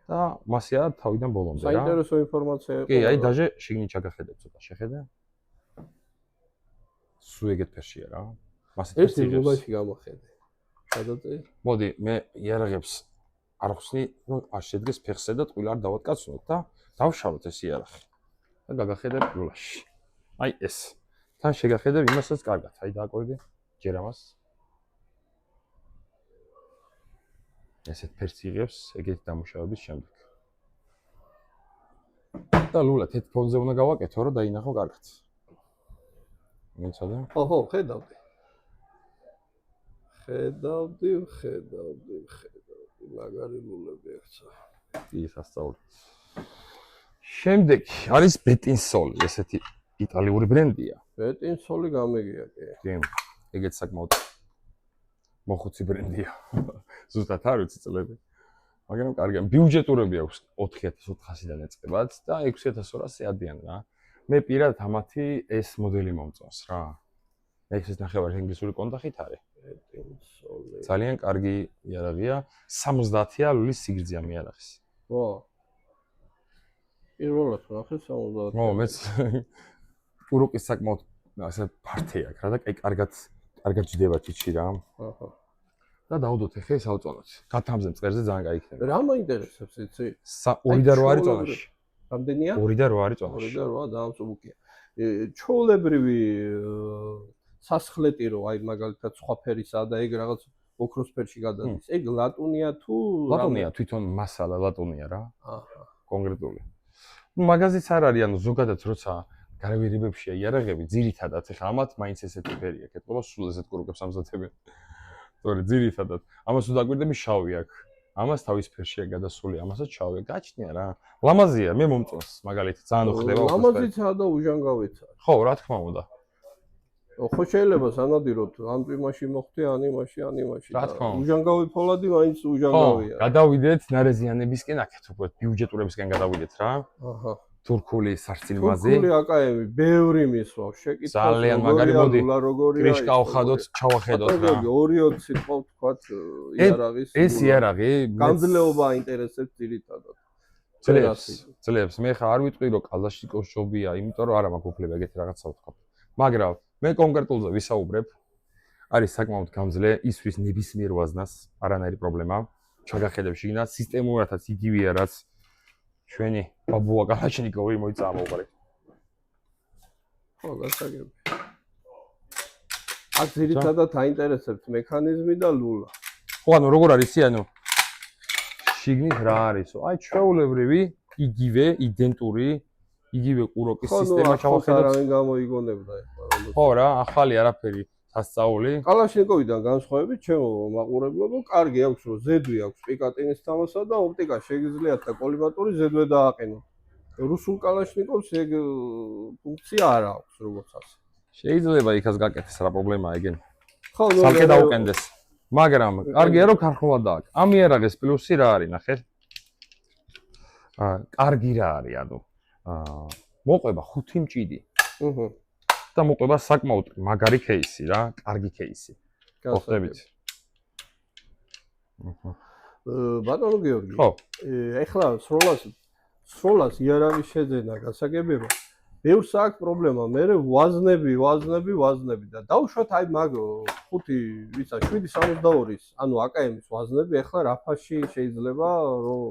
და მასია თავიდან ბოლომდე რა. საინტერესო ინფორმაცია იყო. კი, აი დაჟე შიგნით ჩაგახედებ ცოტა, შეხედე? სულ ეგეთ ფერშია რა. მასეთ ფერს იღებს. ერთი ლულაში გამოხედე. სადაწე? მოდი, მე იარაღებს არ ხსნი, რომ არ შედგეს ფეხზე და ტყუილ არ დავატკაცნოთ და დავშალოთ ეს იარაღი. და გაგახედებ ლულაში. აი ეს. თან შეგახედებ იმასაც კარგად. აი დააკვირდი. ჯერ ამას. ესეთ ფერს იღებს ეგეთი დამუშავების შემდეგ. და ლულა თეთრ ფონზე უნდა გავაკეთო, რომ დაინახო კარგად. მიცადე? ხო, ხედავდი. მაგარი ლულები ერთსა. ის ასწავლე. შემდეგ არის ბეტინსოლი, ესეთი იტალიური ბრენდია. ბეტინსოლი გამიგია კი. კი, ეგეც საკმაოდ მოხუცი ბრენდია. ზუსტად არ ვიცი წლები. მაგრამ კარგია, ბიუჯეტურები აქვს 4400-დან ეწყებათ და 6200 ადიან რა. მე პირადად ამათი ეს მოდელი მომწონს რა. ეს ნახევარი ინგლისური კონდახით არის. ბეტინსოლი. ძალიან კარგი იარაღია, 70-ია ლულის სიგრძეა მიარაღის. ხო. პირველად ნახე 70. ო, მეც უროკის საკმაოდ ასე ფართია რა და აი კარგად ჯდება ჩიჩი რა. აჰა. და დავდოთ ახლა ეს ავწონოთ. გათამზე მწყერზე ძალიან კაი იქნება. რა მაინტერესებს იცი? 2 და 8 არის წონაში. რამდენია? 2 და 8 არის წონაში. 2 და 8 ძალიან წუბუკია. ჩოულებრივი სასხლეტი რო აი მაგალითად სხვა ფერისაა და ეგ რაღაც ოქროს ფერში გადადის. ეგ ლატუნია თუ ლატუნია თვითონ მასალა ლატუნია რა. აჰა. კონკრეტული. მაგაზიც არ არის, ანუ ზოგადად როცა გარვირებებშია იარაღები, ძირითადად ეხლა ამათ მაინც ესეთი ფერია, კეთდება სულ ესეთ კურუკებს ამზადებენ. თორე ძირითადად ამას თუ დაგვირდები შავი აქვს. ამას თავის ფერშია გადასული, ამასაც შავია. გაჩნია რა. ლამაზია, მე მომწონს, მაგალითად, ძალიან უხდება. ლამაზიცაა და უჟანგავიცაა. ხო, რა თქმა უნდა. ხო შეიძლება სანადიროთ, ან იმაში მოხდე, ან იმაში. რა თქმა უნდა. უჟანგავი ფოლადი მაინც უჟანგავია. გადავიდეთ ნარეზიანებისკენ აქეთ უკვე ბიუჯეტურებისკენ გადავიდეთ რა. აჰა. თურქული სარცილმაზი. თურქული აკაები, ბევრი მისვავს, შეკითხავს. ძალიან მაგარი მოდი. როგორია? კრიშკა ვხადოთ, ჩავახედოთ რა. 2-20 სიტყვა ვთქვათ იარაღის. ეს იარაღი განძლეობა აინტერესებს ძირითადად. ძლებს. მე ხა არ ვიტყვი რომ კალაშნიკოვს ჯობია, იმიტომ რომ არა მაქვს უფლება ეგეთი რაღაცა ვთქვა. მაგრამ მე კონკრეტულზე ვისაუბრებ. არის საკმაოდ გამძლე, ისთვის ნებისმიერ ვაზნას, არანაირი პრობლემა. ჩაგახედებ შიგნით, სისტემურადაც იგივეა რაც ჩვენი ბაბუა კალაშნიკოვი მოიცა მოუყარე. ხო, გასაგები. აქ ძირითადად აინტერესებს მექანიზმი და ლულა. ხო, ანუ როგორ არის, ანუ შიგნით რა არისო? აი, ჩვეულებრივი, იგივე, იდენტური, იგივე ყუროკის სისტემა ჩავახედოთ. არავინ გამოიგონებდა ეხლა. ხო რა, ახალი არაფერი. სასწაული. კალაშნიკოვიდან განსხვავებით, ჩემო მაყურებლებო, კარგი აქვს, რომ ზედვი აქვს პიკატინის თამასა და ოპტიკა შეგიძლიათ და კოლიმატური ზედვე დააყენოთ. რუსულ კალაშნიკოვს ეგ ფუნქცია არ აქვს, როგორც ასე. შეიძლება იქაც გაკეთდეს რა პრობლემაა ეგენ. ხო, სალკე დაუკენდეს. მაგრამ კარგია რომ ქარხმულად დააკ. ამ იარაღის პლუსი რა არის, ნახეთ? კარგი რა არის, ანუ მოყვება 5 მჭიდი. აჰა. და მოყვება საკმაოდ მაგარი кейსი რა, კარგი кейსი. მოხდებით. ბატონო გიორგი. ხო. ეხლა სროლას იარაღის შეძენა გასაგებია. ბევრს აქვს პრობლემა, მე ვაზნები და დავუშვათ აი მაგ 7.62-ის, ანუ აკმ-ის ვაზნები ეხლა რა ფასში შეიძლება რომ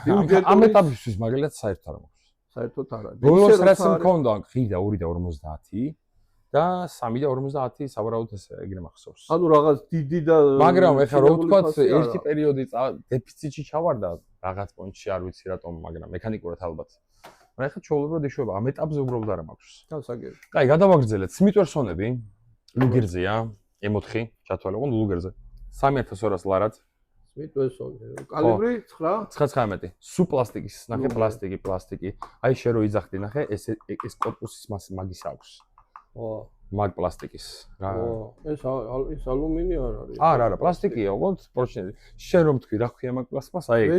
ბიუჯეტი ამ ეტაპისთვის მაგალითად საერთოდ არ მაქვს. საერთოდ არა. ბოლოს რაც მქონდა ღირდა 2.50 და 3 და 50 სავარაუდოდ ეს ეგრე მახსოვს. ანუ რაღაც დიდი და მაგრამ ეხლა რო შინებული ვთქვათ, ფასი არა. ერთი პერიოდი დეფიციტში ჩავარდა რაღაც პონჩში, არ ვიცი რატომ, მაგრამ მექანიკურად ალბათ. მაგრამ ეხლა ჩაულებრად იშვება, ამ ეტაპზე უბრალოდ არ მაქვს. გასაგები. კაი, გადავაგრძელეთ. სმიტვერსონები, ლუგერზეა, M4 ჩათვალე, ოღონდ ლუგერზე. 3200 ლარად. სმიტვერსონი. კალიბრი 9. 919. სუ პლასტიკის, ნახე პლასტიკი. აი შე რო იძახდი, ნახე, ეს კორპუსის მაგის აქვს. ო, მაგ პლასტიკის. რა. ეს ალუმინი არ არის. არა, პლასტიკია, ოღონდ პროჩნელი. შენ რომ თქვი, რა ქვია მაგ პლასტმას, აი ეგ.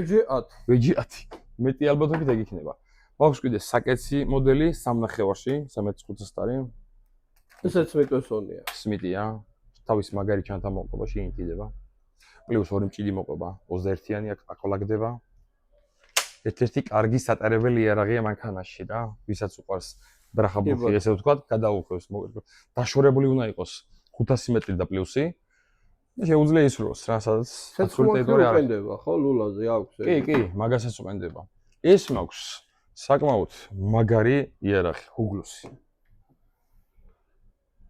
VG10. 10. მეტი ალბათობით ეგ იქნება. მაქვს კიდე საკეცი მოდელი 3.5-ში, 3.5 სტარი. ესეც სმიტვერსონია. სმიტია. თავის მაგარი ჩანთა მოყვება შეინტიდება. პლუს 2 მჭიდი მოყვება, 21-იანი აკოლაგდება. ერთ-ერთი კარგი სატარებელი იარაღია მანქანაში რა, ვისაც უყვარს ბრახაბუხი, ესე ვთქვათ, გადაუხვევს მოგეთ. დაშორებული უნდა იყოს 500 მეტრი და პლუსი. და შეუძლია ისროს რა, სადაც საცურტეტორი არ ყენდება, ხო, ლულაზე აქვს ეს. კი, მაგასაც უყენდება. ეს მაქვს საკმაოდ მაგარი იარაღი, ჰუგლუსი.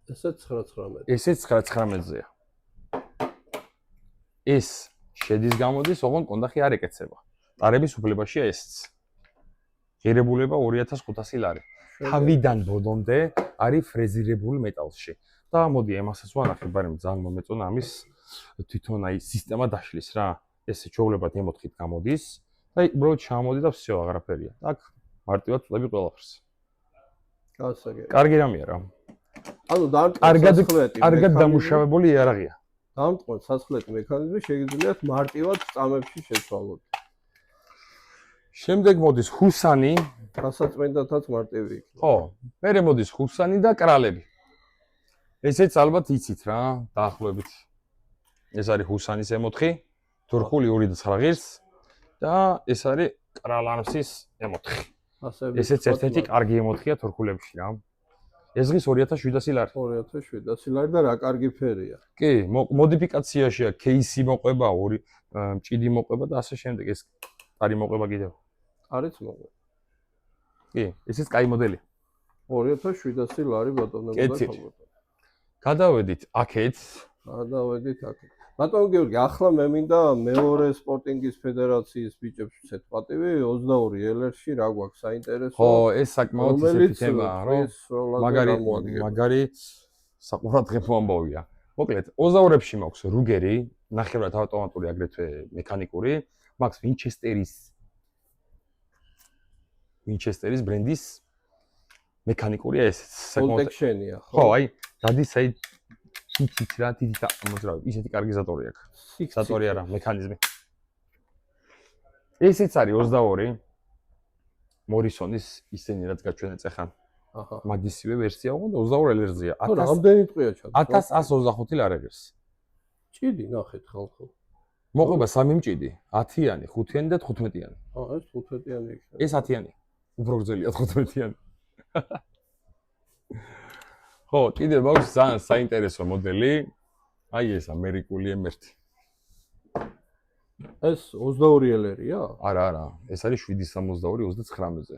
ესეც 919. ესეც 919-ზეა. ეს შედის გამოდის, ოღონდ კონდახი არ ეკეცება. ტარების უფლებაშია ესეც. ღირებულება 2500 ლარი. თავიდან ბოლომდე არის ფრეზირებული მეტალში. და მოდი, ემასაც ვანახებ, მაგრამ ძალიან მომეწონა ამის თვითონ აი სისტემა დაშლის რა. ესე ჩაულებად M4-ით გამოდის და აი უბრალოდ ჩამოდი და всё, აღარაფერია. აქ მარტივად წლები ყველაფერს. გასაგები. კარგი რამეა რა. ანუ დამტყმეთ კარგად დამუშავებული იარაღია. დამტყმეთ სასხლეტი მექანიზმი შეგიძლიათ მარტივად წამებში შეცვალოთ. შემდეგ მოდის ჰუსანი, გასაწმენდათაც მარტივი იქნება. ხო, მერე მოდის ჰუსანი და კრალები. ესეც ალბათ იცით რა, დაახლოებით. ეს არის ჰუსანის M4, თურქული 2.9 ღირს და ეს არის კრალანსის M4. ესეც ერთ-ერთი კარგი M4-ია თურქულებში რა. ეს ღირს 2700 ლარი. 2700 ლარი და რა კარგი ფერია. კი, მოდიფიკაციაშია кейსი მოყვება, 2 მჭიდი მოყვება და ასე შემდეგ. ეს არის მოყვება კიდევ. არიც მოყვება. კი, ესეც კაი მოდელი. 2700 ლარი ბატონებო და ხალხო. გადავედით აქეთ. ბატონო გიორგი, ახლა მე მინდა მეორე სპორტინგის ფედერაციის ბიჭებს ვცეთ პატივი 22 ელერში რა გვაქვს საინტერესო. ხო, ეს საკმაოდ ისეთი თემაა, რომ მაგარი საყურადღებო ამბავია. მოკლედ, 22-ებში მაქვს რუგერი, ნახევრად ავტომატური, აგრეთვე მექანიკური, მაქვს ვინჩესტერის ბრენდის მექანიკურია ეს საკმაოდ შენია, ხო? ხო, აი, დადის აი ციცით რა, დიდი მოძრავი, ისეთი კარგი ზატორი აქვს. ზატორი არა, მექანიზმი. ესეც არის 22 მორისონის ისენი რაც გაჩვენეთ ახლა. აჰა. მაგისივე ვერსია, ოღონდ 22 ელერზია. ხო, რამდენი ტყვია ჩადა? 1125 ლარებს. ჭიდი ნახეთ ხალხო. მოყვება 3 მჭიდი, 10-იანი, 5-იანი და 15-იანი. ეს 15-იანი იქნება. ეს 10-იანი. უფრო გრძელია 15-იანი. ხო, კიდე მაქვს ძალიან საინტერესო მოდელი. აი ეს ამერიკული M1. ეს 22 ელერია? არა, ეს არის 762 39-ზე.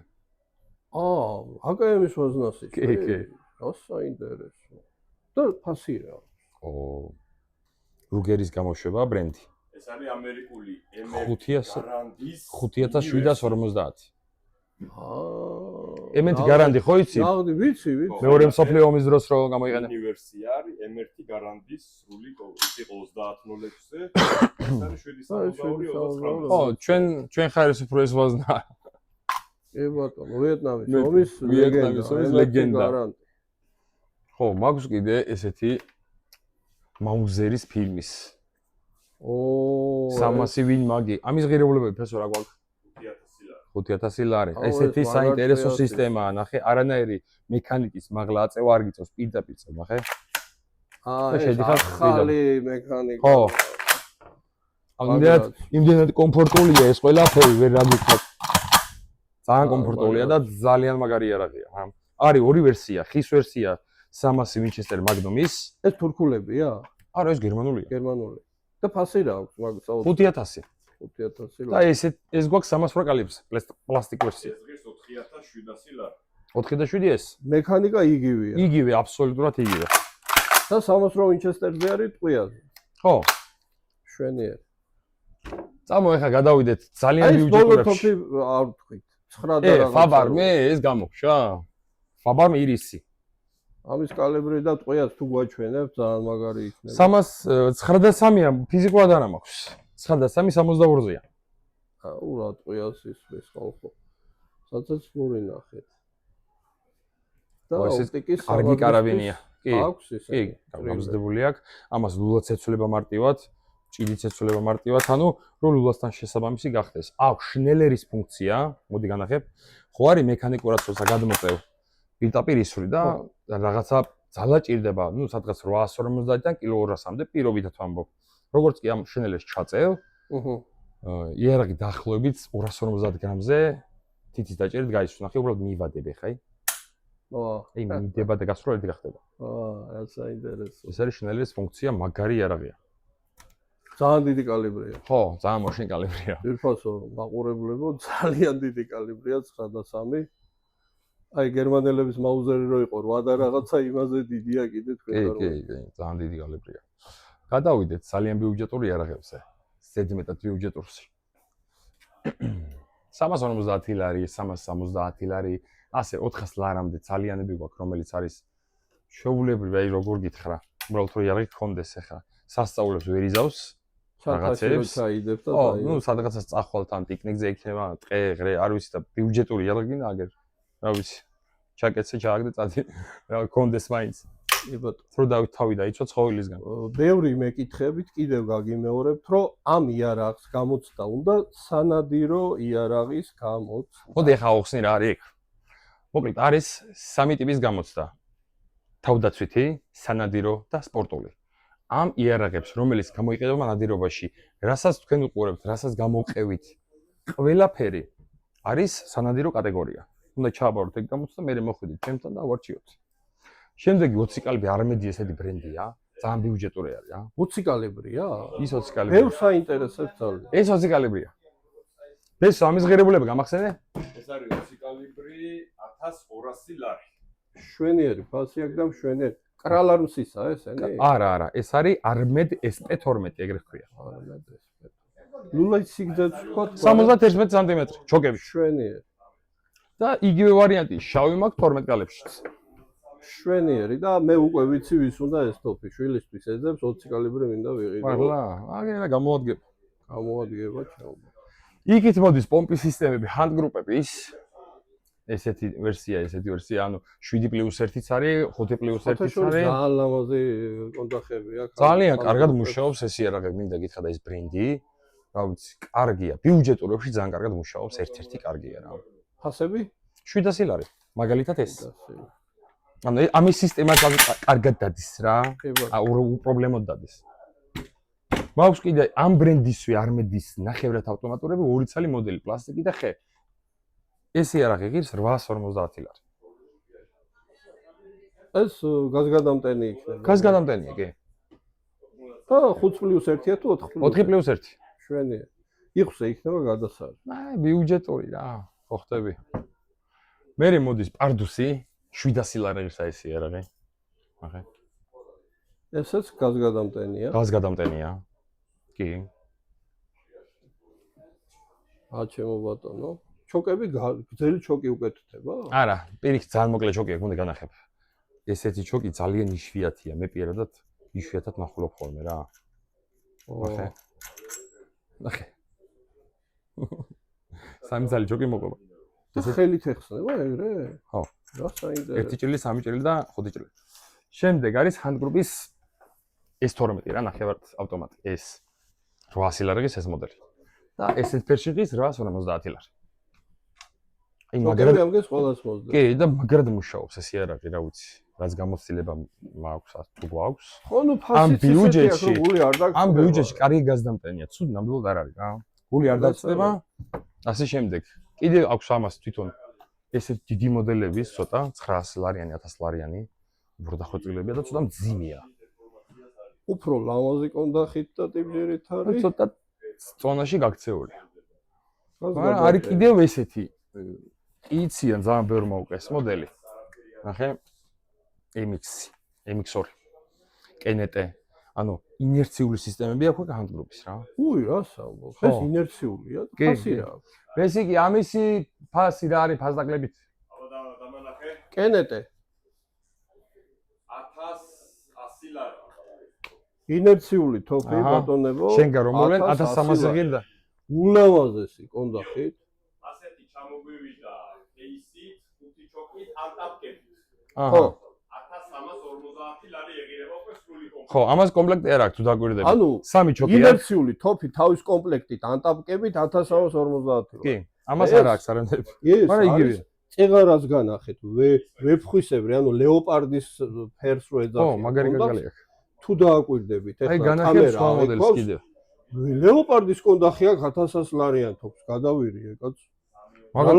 აკადემიის ვაზნასი. კი. რა საინტერესო. და ფასი რა? რუგერის გამოშვება ბრენდი. ეს არის ამერიკული M1 გარანტის 5750. M1 გარანტი ხო იცი? ვიცი. მეორე მსოფლიო ომის დროს რო გამოიყენა. უნივერსია არის M1 გარანტის სრული ის იყო 30.06-ზე. ეს არის 762 ხო, ჩვენ ხარისუფროეს ვაზნა. ბატონო, ვიეტნამის ომის ლეგენდა. ხო, მაქვს კიდე ესეთი მაუზერის ფილმის. 300 ვინ მაგი. ამის ღირებულებები ფესო რა გვაქვს? 5000 ლარი. ესეთი საინტერესო სისტემაა, ნახე, არანაირი მექანიკის მაღლა აწევა არ გიწევს, პირდაპირ, ნახე. შედიხარ ხალი მექანიკა. ხო. იმდენად კომფორტულია ეს ყველაფერი, ვერ რაგიქნა. ძალიან კომფორტულია და ძალიან მაგარი იარაღია. არის ორი ვერსია, ხის ვერსია 300 ვინჩესტერ მაგნუმის. ეს თურქულებია? არა, ეს გერმანულია. გერმანული. და ფასი რა აქვს მაგ 5000. 5000 და ეს გვაქვს 300 კალიბრს, პლასტიკ ვერსია. ეს ღირს 4700 ლარი. 4 და 7 ეს. მექანიკა იგივეა. იგივე, აბსოლუტურად იგივე. და 300 ვინჩესტერზე არის ტყვიაზე. ხო. შვენიერი. წამო ეხა გადავიდეთ ძალიან აი ბოლო ბიუჯეტურებში. თოფი არ ვთქვით. 9 და რაღაცა. ფაბარ მე ეს გამოგშა. ფაბარ ირისი. ამის კალიბრი და ტყვიას თუ გვაჩვენებ ძალიან მაგარი იქნება. 393-ია ფიზიკურად არ მაქვს. 93 62-ზეა. უბრალოდ ტყვიას ის ხო. სადაც ფური ნახეთ. და ოპტიკის კარგი კარაბინია. კი. აქვს ისე. კი, გამზადებული აქვს. ამას ლულაც ეცვლება მარტივად, ჭიდიც ეცვლება მარტივად, ანუ რომ ლულასთან შესაბამისი გახდეს. აქვს შნელერის ფუნქცია, მოდი განახებ. ხო არის მექანიკურად თორსა გადმოწევ. პირდაპირისური და რაღაცა ძალა ჭირდება, ну, სადღაც 850-დან კილო 200-მდე პირობითად ვამბობ. როგორც კი ამ შნელერს ჩაწევ, იარაღი დაახლოებით 250 გრამზე თითის დაჭერით გაისვნა. ხე უბრალოდ მივადებ ხა. აი, მიდება და გასროლით გახდება. რაც საინტერესო. ეს არის შნელერის ფუნქცია, მაგარი იარაღია. ძალიან დიდი კალიბრია. ხო, ძალიან მოშინი კალიბრია. ძირფასო მაყურებლებო, ძალიან დიდი კალიბრია 9.3. აი გერმანელების მაუზერი რო იყო 8 და რაღაცა იმაზე დიდია კიდე თქვენ კი, ძალიან დიდი კალიბრია. გადავიდეთ ძალიან ბიუჯეტური იარაღებზე. ზედმეტად ბიუჯეტურში. 350 ლარი, 370 ლარი, ასე 400 ლარამდე ძალიანები გვაქვს, რომელიც არის შეუულებრივი, აი როგორ გითხრა. უბრალოდ რო იარაღი გქონდეს ახლა. სასწაულებს ვერ იზავს. რაღაცებს ჩაიდებ და აი. ნუ სადღაცას წახვალთ ან პიკნიკზე იქნება, ტყე, ღრე, არ ვიცი და ბიუჯეტური იარაღი აგერ. რა ვიცი. ჩაკეთე, ჩააგდე წადი. რა გქონდეს მაინც. კი ბატონო. რო დავით თავი დაიცვა ცხოველისგან. ბევრი მეკითხებით კიდევ გაგიმეორებთ, რომ ამ იარაღს გამოცდა უნდა სანადირო იარაღის გამოცდა. მოდი ახლა ახსნი რა არის ეგ. მოკლედ არის სამი ტიპის გამოცდა. თავდაცვითი, სანადირო და სპორტული. ამ იარაღებს, რომელიც გამოიყენება ნადირობაში, რასაც თქვენ უყურებთ, რასაც გამოყევით, ყველაფერი არის სანადირო კატეგორია. უნდა ჩააბაროთ ეგ გამოცდა, მე მოხვიდით ჩემთან და ვარჩიოთ. შემდეგი 20 კალიბრი Armedi ესეთი ბრენდია, ძალიან ბიუჯეტური არის, 20 კალიბრია? ის 20 კალიბრი. ბევრ საინტერესებს ძალიან. ეს 20 კალიბრია. ეს ამის ღირებულება გამახსენე? ეს არის 20 კალიბრი 1200 ლარი. შვენიერი ფასი აქვს და მშვენიერი. კრალარმსისა ესენი? არა, ეს არის Armed SP12 ეგრე ხქვია. Armed SP. ლულა სიგრძეც თქვა 71 სანტიმეტრი, ჩოკები. შვენიერი. და იგივე ვარიანტი შავი მაქვს 12 კალიბრშიც. შვენიერი და მე უკვე ვიცი ვის უნდა ეს ტოპი შვილისთვის ეძებს 20 კალიბრი მინდა ვიყიდო. მართლა? აგერა გამოადგება. გამოადგება ჩაობა. იქით მოდის პომპის სისტემები, ჰანდგრუპების ესეთი ვერსია, ანუ 7+1-იც არის, 5+1-იც არის. ძალიან ლამაზი კონტახები აქვს. ძალიან კარგად მუშაობს ეს იარაღი, მინდა გითხრა და ეს ბრენდი, რა ვიცი, კარგია. ბიუჯეტურებში ძალიან კარგად მუშაობს, ერთ-ერთი კარგია რა. ფასები? 700 ლარი. მაგალითად ეს. ანუ ამის სისტემა კარგად დადის რა. უპრობლემოდ დადის. მაქვს კიდე ამ ბრენდისვე Armedis ნახევრად ავტომატურები, 2 ცალი მოდელი, პლასტიკი და ხე. ეს იარაღი ღირს 850 ლარი. ეს გაზგადამტენი იქნება. გაზგადამტენია, კი. და 5+1-ია თუ 4+1? 4+1. შვენია. იხვსე იქნება გადასარევი. აი, ბიუჯეტური რა, ხო ხტები. მერე მოდის პარდუსი, 700 ლარი ღირს ეს იარაღი. ახე. ესეც გაზგადამტენია. გაზგადამტენია. კი. ჩემო ბატონო. ჩოკები გრძელი ჩოკი უკეთდება? არა, პირიქით ძალიან მოკლე ჩოკი აქვს, უნდა განახებ. ესეთი ჩოკი ძალიან იშვიათია, მე პირადად იშვიათად ნახულობ ხოლმე რა. ნახე. სამი ძალი ჩოკი მოყვება. ხელით ეხსნება ეგრე? ხო. რა საინტერესო. 1 ჭრილი, 3 ჭრილი და 5 ჭრილი. შემდეგ არის ჰანდგრუპის S12 რა, ნახევარ ავტომატი. ეს 800 ლარიების ეს მოდელი. და ესეთ ფერში ღირს 850 ლარი. აი მაგრამ ამგეს ყველას მოსდა. კი, და მაგრად მუშაობს ეს იარაღი, რა ვიცი, რაც გამოცდილება მაქვს, თუ გვაქვს. ხო, ნუ ფასიც ისეთი გული არ დაგწდება. ამ ბიუჯეტში კარგი გაზდამტენია, ცუდ ნამდვილად არ არის რა. გული არ დაგწდება. ასე შემდეგ. კიდე აქვს ამას თვითონ ესეთ დიდი მოდელების, ცოტა 900 ლარიანი, 1000 ლარიანი, უბრალოდ და ცოტა მძიმეა. უფრო ლამაზი კონდახით და ტიპჟერით არის. ცოტა წონაში გაქცეულია. მაგრამ არის კიდევ ესეთი იციან ძალიან ბევრი მოუკეს მოდელი. ნახე MX2. კენეტე. ანუ ინერციული სისტემები აქვს ჰანგრუპის რა. უი, რას ამბობ? ეს ინერციულია, ფასი რა. ეს იგი ამისი ფასი რა არის ფასდაკლებით? აბა დამანახე. კენეტე. 1100 ლარი. ინერციული თოფი ბატონებო. შენგან რომელი 1300 ღირდა? ულამაზესი კონდახით. ასეთი ჩამოგვივიდა кейსით, 5 ჩოკით, ანტაპკებით. აჰა. 1350 ლარი ეღირება უკვე სრული კომპლექტი. ხო, ამას კომპლექტი არ აქვს თუ დაგვირდები. ანუ სამი ჩოკია. ინერციული თოფი თავის კომპლექტით ანტაპკებით 1350 ლარი. კი, ამას არ აქვს არანაირი. მაგრამ იგივეა. წეღარას განახეთ, ვეფხვისებრი, ანუ ლეოპარდის ფერს რო ეძახი. ხო, მაგარი გაგალი აქვს. თუ დააკვირდებით, აი ეხლა განახებს სხვა მოდელს კიდევ. ლეოპარდის კონდახი აქვს 1100 ლარიან თოფს, გადავირიე, კაც. მაგრამ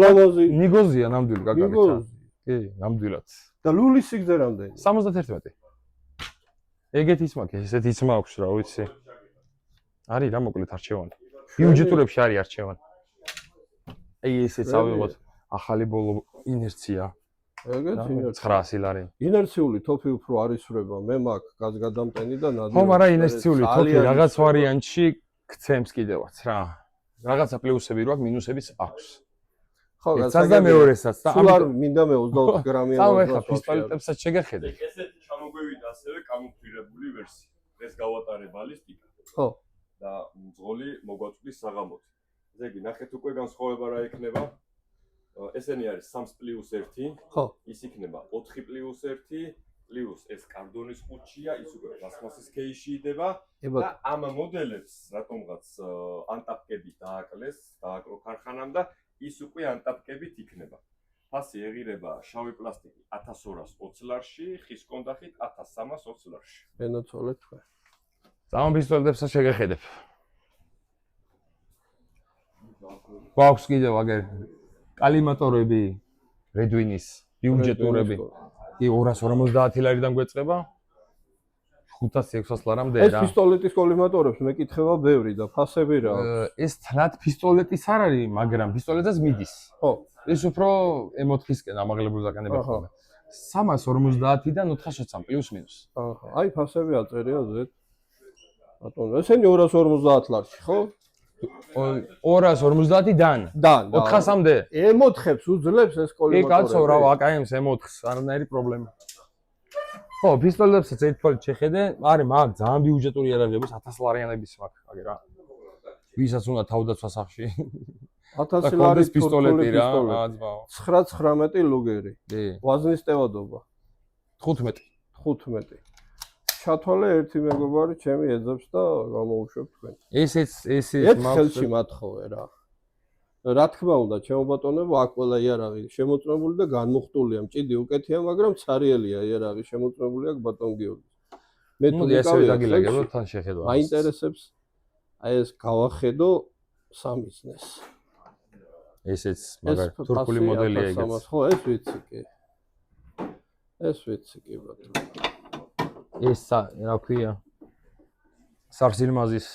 ნიგოზია ნამდვილი გაგალით. ნიგოზი. კი, ნამდვილად. და ლულის სიგრძე რამდენი? 71. ეგეთიც მაქვს, ესეთიც მაქვს რა ვიცი. არის რა მოკლედ არჩევანი. ბიუჯეტურებში არის არჩევანი. აი ესეც ავიღოთ ახალი ბოლო ინერცია. ეგეთ ინერცია. 900 ლარი. ინერციული თოფი უფრო არისვრება, მე მაქვს გაზგადამტენი და ნადირი. ხო, მაგრამ ინერციული თოფი რაღაც ვარიანტში გცემს კიდევაც რა. რაღაცა პლუსები რო აქვს, მინუსებიც აქვს. ხო, 32-საც და სულ არ მინდა მე 24 გრამიან. აუ ეხლა პისტოლეტებსაც შეგეხედე. ესეთი ჩამოგვივიდა ასევე კამუფლირებული ვერსია. ეს გავატარე ბალისტიკა. ხო. და მძღოლი მოგვაწვდის საღამოთი. ესე იგი, ნახეთ უკვე განსხვავება რა იქნება. ესენი არის 3+1, ხო. ის იქნება 4+1 პლუს ეს კარდონის ხუთშია, ის უკვე პლასმასის кейში იდება და ამ მოდელებს რატომღაც ანტაპკები დააკლო ქარხანამ და ის უკვე ანტაპკებით იქნება. ფასი ეღირება შავი პლასტიკი 1220 ლარში, ხის კონდახით 1320 ლარში. ენაცოლე თქვენ. ძალიან პისტოლეტებსაც შეგეხედებ. გვაქვს კიდევ აგერ კალიმატორები, რედვინის, ბიუჯეტურები. კი 250 ლარიდან გვეწყება 500-600 ლარამდე ეს რა. პისტოლეტის კოლიმატორებს მეკითხება ბევრი და ფასები რა. ეს თლად პისტოლეტის არ არის, მაგრამ პისტოლეტსაც მიდის. ხო. ეს უფრო M4-ისკენ ამაღლებული ზაკანები ხდება. 350-დან 403 პლუს მინუს. აჰა, აი ფასები აწერია ზეთ. ბატონო, ესენი 250 ლარში, ხო? 250-დან. 400-მდე. M4-ებს უძლებს ეს კოლიმატორები. კი, კაცო, რა AKM-ს M4-ს, არანაირი პრობლემა. ხო, პისტოლეტებსაც ერთფერად შეხედე, არის მაგ ძალიან ბიუჯეტური იარაღების 1000 ლარიანების მაქვს, აგერ რა. ვისაც უნდა თავდაცვა სახში. 1000 ლარის პისტოლეტი რა, აცბაო. 9-19 ლუგერი. კი. ვაზნის ტევადობა 15. ჩათვალე ერთი მეგობარი ჩემი ეძებს და გამოუშვებ თქვენ. ესეც ერთ ხელში მათხოვე რა. რა თქმა უნდა, ჩემო ბატონებო, აქ ყველა იარაღი შემოწმებული და განმუხტულია. მჭიდი უკეთია, მაგრამ цаრიელია იარაღი შემოწმებული აქ ბატონ გიორგი. მე თუ დაგილაგებო თან შეხედვა. მაინტერესებს აი ეს გავახედო სამიზნეს. ესეც მაგარი თურქული მოდელია ეგეც. ხო, ეს ვიცი კი. ეს ვიცი კი ბატონო. ეს რა ქვია? სარსილმაზის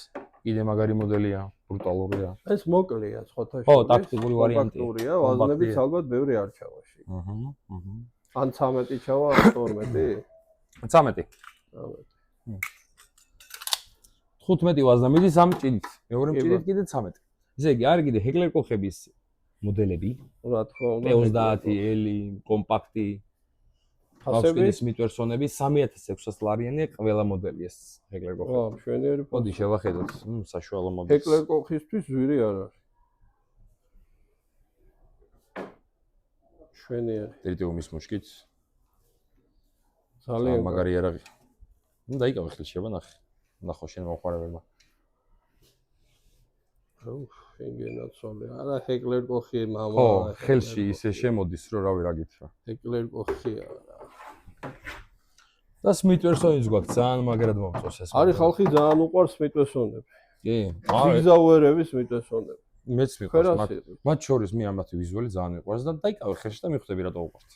კიდე მაგარი მოდელია, ბრუტალურია. ეს მოკლეა სხვათა ხო, ტაქტიკური ვარიანტია. ტაქტურია, ვაზნებიც ალბათ ბევრი არ ჩავაში. ან 13 ჩავა, ან 12? 13. 15 ვაზნა მიდის ამ ჭიდით. მეორე ჭიდით კიდე 13. ესე იგი, არის კიდე ჰეკლერ კოხების მოდელები. რა თქმა უნდა. P30, L, კომპაქტი. ფასები მიტვერსონები 3600 ლარიანი ყველა მოდელი ეს ჰეკლერ კოხი. ხო, მშვენიერი მოდი შევახედოთ, საშუალო მოდელი. ჰეკლერ კოხისთვის ზვირი არ არის. მშვენიერი. ტრიტიუმის მუშკით. ძალიან მაგარი იარაღი. ნუ დაიკავე ხელში, აბა ნახე. ნახო შენ მოყვარებელმა. შენგენაცვალე. არა ჰეკლერ კოხი მამა. ხო, ხელში ისე შემოდის, რომ რავი რა გითხრა. ჰეკლერ კოხია რა. და სმიტვერსონის გვაქვს ძალიან მაგრად მომწონს ეს. არის ხალხი ძალიან უყვარს სმიტვერსონები. კი. ზიგზაუერების სმიტვერსონები. მეც მიყვარს. მათ შორის მე ამათი ვიზუალი ძალიან მიყვარს და დაიკავე ხელში და მიხვდები რატო უყვართ.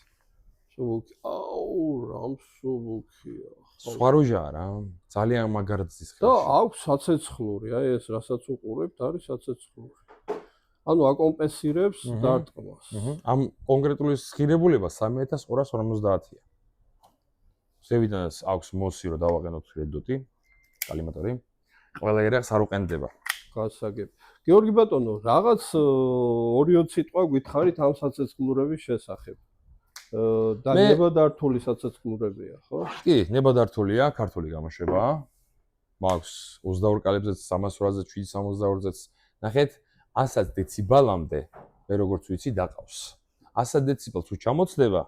სუბუქი. აუ, რამ სუბუქია. სხვა როჟაა რა. ძალიან მაგრად ზის ხელში. და აქვს საცეცხლური, აი ეს რასაც უყურებთ არის საცეცხლური. ანუ აკომპენსირებს დარტყმას. ამ კონკრეტული ღირებულება 3250-ია. ზევიდანაც აქვს მოსი რომ დავაყენოთ რედოტი, კალიმატორი. ყველა ერახს არ უყენდება. გასაგებ. გიორგი ბატონო, რაღაც 2-3 სიტყვა გითხარით ამ საცეცხლურების შესახებ. და ნებადართული საცეცხლურებია, ხო? კი, ნებადართულია, ქართული გამოშვებაა. მაქვს 22 კალებზეც 380-ზე 762-ზეც. ნახეთ, 100 დეციბალამდე მე როგორც ვიცი დაყავს. 100 დეციბელს თუ ჩამოცდება,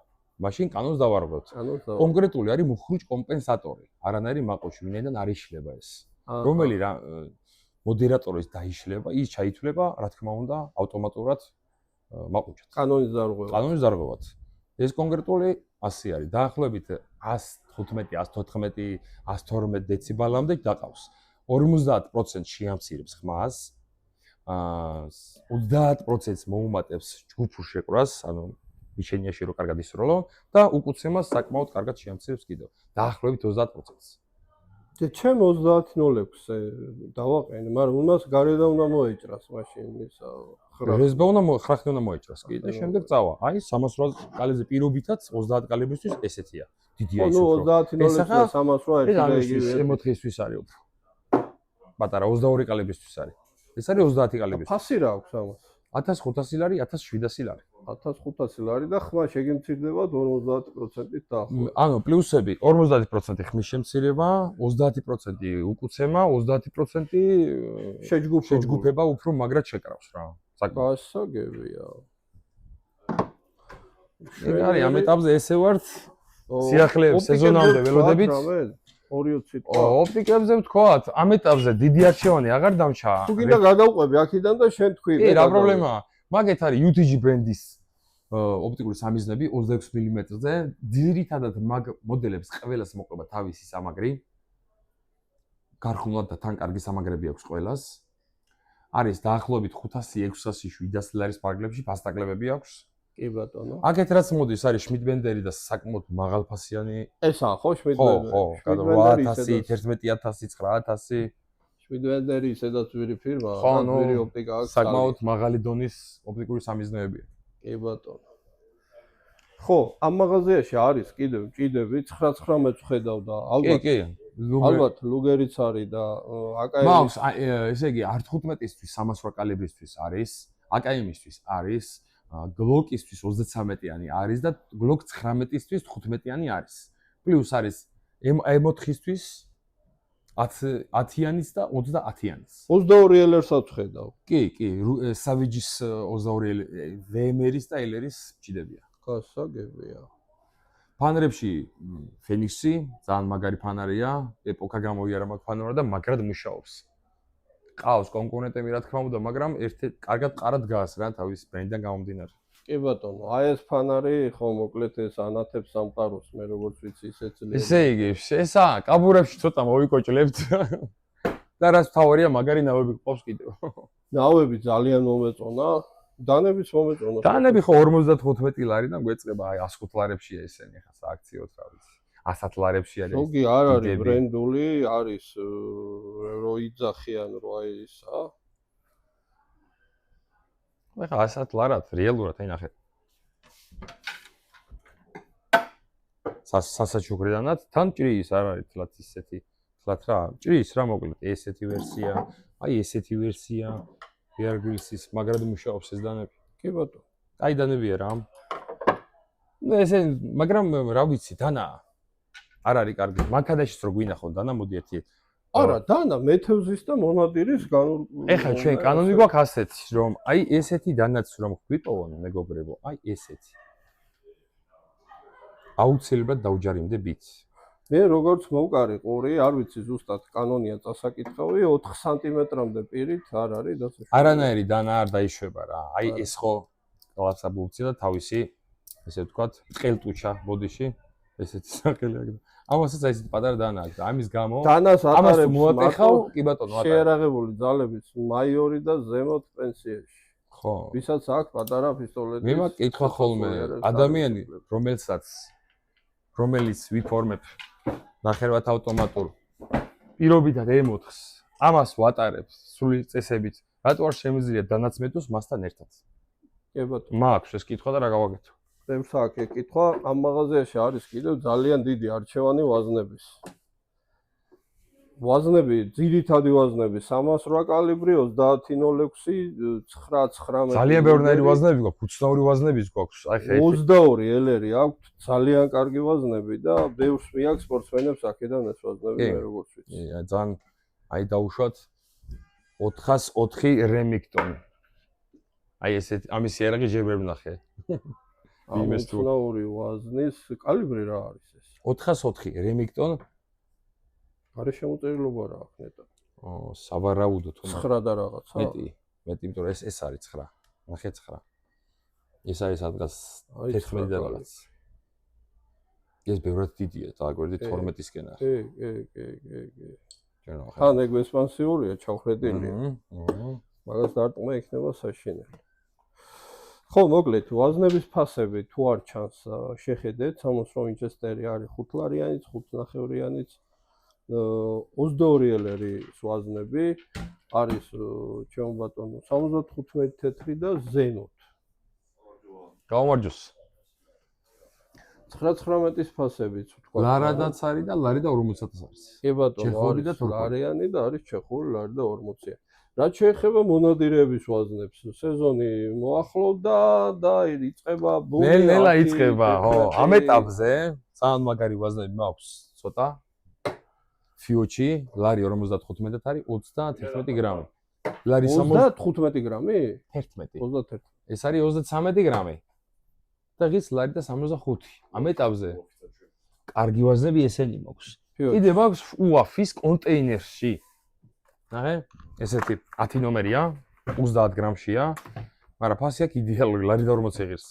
მაშინ კანონს დავარღვევთ. კონკრეტული არის მუხრუჭ კომპენსატორი. არანაირი მაყუჩი, ვინაიდან არ იშლება ეს. რომელი მოდერატორის დაიშლება, ის ჩაითვლება, რა თქმა უნდა, ავტომატურად მაყუჩად. კანონის დარღვევად. კანონის დარღვევად. ეს კონკრეტული 100 არის. დაახლოებით 115, 114, 112 დეციბალამდე დაყავს. 50% შეამცირებს ხმას. 30% მოუმატებს ჯგუფურ შეყრას, ანუ მიშენიაში რო კარგად ისროლო და უკუცემას საკმაოდ კარგად შეამცირებს კიდევ. დაახლოებით 30%-ს. ჩემ 30.06-ზე დავაყენე, მაგრამ უმას გარედან უნდა მოეჭრას მაშინ ისა ხრახნი უნდა მოეჭრას კი და შემდეგ წავა. აი 380 კალიბრზე პირობითაც 30 კალიბრისთვის ესეთია. დიდია ის უფრო. 30.06-და 380 ეს M4-ისთვის არის უფრო. პატარა 22 კალიბრისთვის არის. ეს არის 30 კალიბრის. ფასი რა აქვს ამას? 1500 ლარი, 1700 ლარი. 1500 ლარი და ხმა შეგემცირდება 50%-ით დაახლოებით. ანუ პლუსები 50% ხმის შემცირება, 30% უკუცემა, 30% შეჯგუფება უფრო მაგრად შეკრავს რა. გასაგებია. ეგ არის ამ ეტაპზე ესე ვართ სიახლეებს სეზონამდე ველოდებით. 2-20 ოპტიკებზე ვთქვათ, ამ ეტაპზე დიდი არჩევანი აღარ დამჩა. თუ გინდა გადავყვები აქედან და შენ თქვი. კი, რა პრობლემაა? მაგეთ არის UTG ბრენდის ოპტიკური სამიზნები 26 მმ-ზე. ძირითადად მაგ მოდელებს ყველას მოყვება თავისი სამაგრი. გარხვნულად და თან კარგი სამაგრები აქვს ყველას. არის დაახლოებით 500, 600, 700 ლარის ფარგლებში ფასტაკლებები აქვს. კი ბატონო. აქეთ რაც მოდის არის შმიდბენდერი და საკმაოდ მაღალფასიანი. ესაა ხო შმიდბენდერი? ხო, 8000, 11000, 9000. შმიდბენდერი სადაც ძვირი ფირმა, ძვირი ოპტიკა აქვს. საკმაოდ მაღალი დონის ოპტიკური სამიზნეებია. კი ბატონო. ხო, ამ მაღაზიაში არის კიდევ ჭიდები 99-ს ხედავდა. ალბათ. კი. ალბათ ლუგერიც არის და აკაიმი. მაქვს, ესე იგი, R15-ისთვის 308 კალიბრისთვის არის, აკაიმისთვის არის, გლოკისთვის 33-იანი არის და გლოკ 19-ისთვის 15-იანი არის. პლუს არის M4-ისთვის 10-იანის და 30-იანის. 22 LR-საც ხედავ. კი, Savage-ის 22 VMR-ის და LR-ის ჭიდებია. გასაგებია. ფანერებში Phoenix-ი ძალიან მაგარი ფანარია, ეპოქა გამოიარა მაგ ფანერად და მაგრად მუშაობს. ყავს კონკურენტები რა თქმა უნდა, მაგრამ ერთ-ერთ კარგად ყარად დგას რა თავის ბრენდიდან გამომდინარე. კი ბატონო, აი ეს ფანარი ხო მოკლედ ეს ანათებს სამყაროს, მე როგორც ვიცი ისეც ლე. ესე იგი, ესა კაბურებში ცოტა მოვიკოჭლებთ. და რაც თავარია, მაგარი ნავები გყავს კიდევ. ნავები ძალიან მომეწონა. დანებიც მომეწონა. დანები ხო 55 ლარიდან გვეწყება, აი 105 ლარებშია ესენი ხა სააქციოდ რა ვიცი. 100 ლარებში არის. ზოგი არ არის ბრენდული, არის რო იძახიან რო აი ისა. ხა 100 ლარად რეალურად აი ნახეთ. სასაჩუქრიდანაც თან ჭრის არ არის თლაც ისეთი. თლაც რა, ჭრის რა მოკლედ ესეთი ვერსია, აი ესეთი ვერსია. Bear-Grylls-ის მაგრად მუშაობს ეს დანები. კი ბატონო. აი დანებია რა. ნუ ესე, მაგრამ რა ვიცი, დანა არ არის კარგი. მანქანაშიც რო გვინახო დანა მოდი ერთი. არა, დანა მეთევზის და მონადირის ეხლა ჩვენ კანონი გვაქვს ასეთი, რომ აი ესეთი დანაც რომ გვიპოვონ მეგობრებო, აი ესეთი. აუცილებლად დაუჯარიმდებით. მე როგორც მოვკარი ყური, არ ვიცი ზუსტად კანონია წასაკითხავი 4 სანტიმეტრამდე პირით არ არის დაცვა. არანაირი დანა არ დაიშვება რა. აი ეს ხო კლასაბულცია და თავისი ესე ვთქვათ, ყელტუჩა ბოდიში ესეთი სახელი აქვს. ამასაც აი ესეთი პატარა დანა აქვს. ამის გამო დანას ატარებს მოატეხავ, კი ბატონო, ატარ. შეერაღებული ძალების მაიორი და ზემოთ პენსიაში. ხო. ვისაც აქვს პატარა პისტოლეტი. მე მაგ კითხვა ხოლმე ადამიანი, რომელიც ვიფორმებ ნახევრად ავტომატურ პირობითად M4-ს, ამას ვატარებ სრული წესებით რატო არ შემიძლია დანაცმეტოს მასთან ერთად? კი ბატონო. მაქვს ეს კითხვა და რა გავაკეთო? ბევრს აქვს ეკითხვა, ამ მაღაზიაში არის კიდევ ძალიან დიდი არჩევანი ვაზნების. ვაზნები, ძირითადი ვაზნები 308 კალიბრი, 30.06, 9.19. ძალიან ბევრნაირი ვაზნები გვაქვს, უცნაური ვაზნებიც გვაქვს. აი ხე 22 ელერი აქვს, ძალიან კარგი ვაზნები და ბევრს მიაქვს სპორტსმენებს აქედან ეს ვაზნები მე როგორც ვიცი. ძალიან აი დაუშვათ 404 რემინგტონი. აი ესეთ ამის იარაღი ჯერ ვერ ვნახე. უცნაური ვაზნის კალიბრი რა არის ეს? 404 რემინგტონ. არის შემოწერილობა რა აქვს ნეტა? სავარაუდო თუ 9 და რაღაცა. მეტი, იმიტომ რომ ეს არის 9. ნახე 9. ეს არის ადგას 11 და რაღაც. ეს ბევრად დიდია, დააგვერდი 12-ისკენ არის. კი. თან ეგ ესპანსიურია, ჩავხრედილია. მაგას დარტყმა იქნება საშინელი. ხო, მოკლედ, ვაზნების ფასები თუ არ ჩანს, შეხედეთ, 60 ვინჩესტერი არის 5 ლარიანიც, 5.5-იანიც, 22 ელერი ვაზნები არის ჩემო ბატონო 75 თეთრი და ზენოთ. გამარჯოს. 9.19-ის ფასებიც ვთქვა. ლარადაც არის და ლარი და 40-ს არის. კი ბატონო, არის ლარიანი და არის ჩეხური ლარი და 40-იანი. რაც შეეხება მონადირეების ვაზნებს, სეზონი მოახლოვდა და იწყება ბუმი. ნელა იწყება, ხო, ამ ეტაპზე ძალიან მაგარი ვაზნები მაქვს, ცოტა. ფიოჩი, ლარი 55 არის 31 გრამი. ლარი 35 გრამი? 11. 31. ეს არის 33 გრამი. და ღიც ლარი და 65. ამ ეტაპზე კარგი ვაზნები ესენი მაქვს. კიდე მაქვს უაფის კონტეინერში. ნახე, ესეთი 10 ნომერია, 30 გრამშია, მაგრამ ფასი აქვს იდეალური, ლარი და 40 ღირს.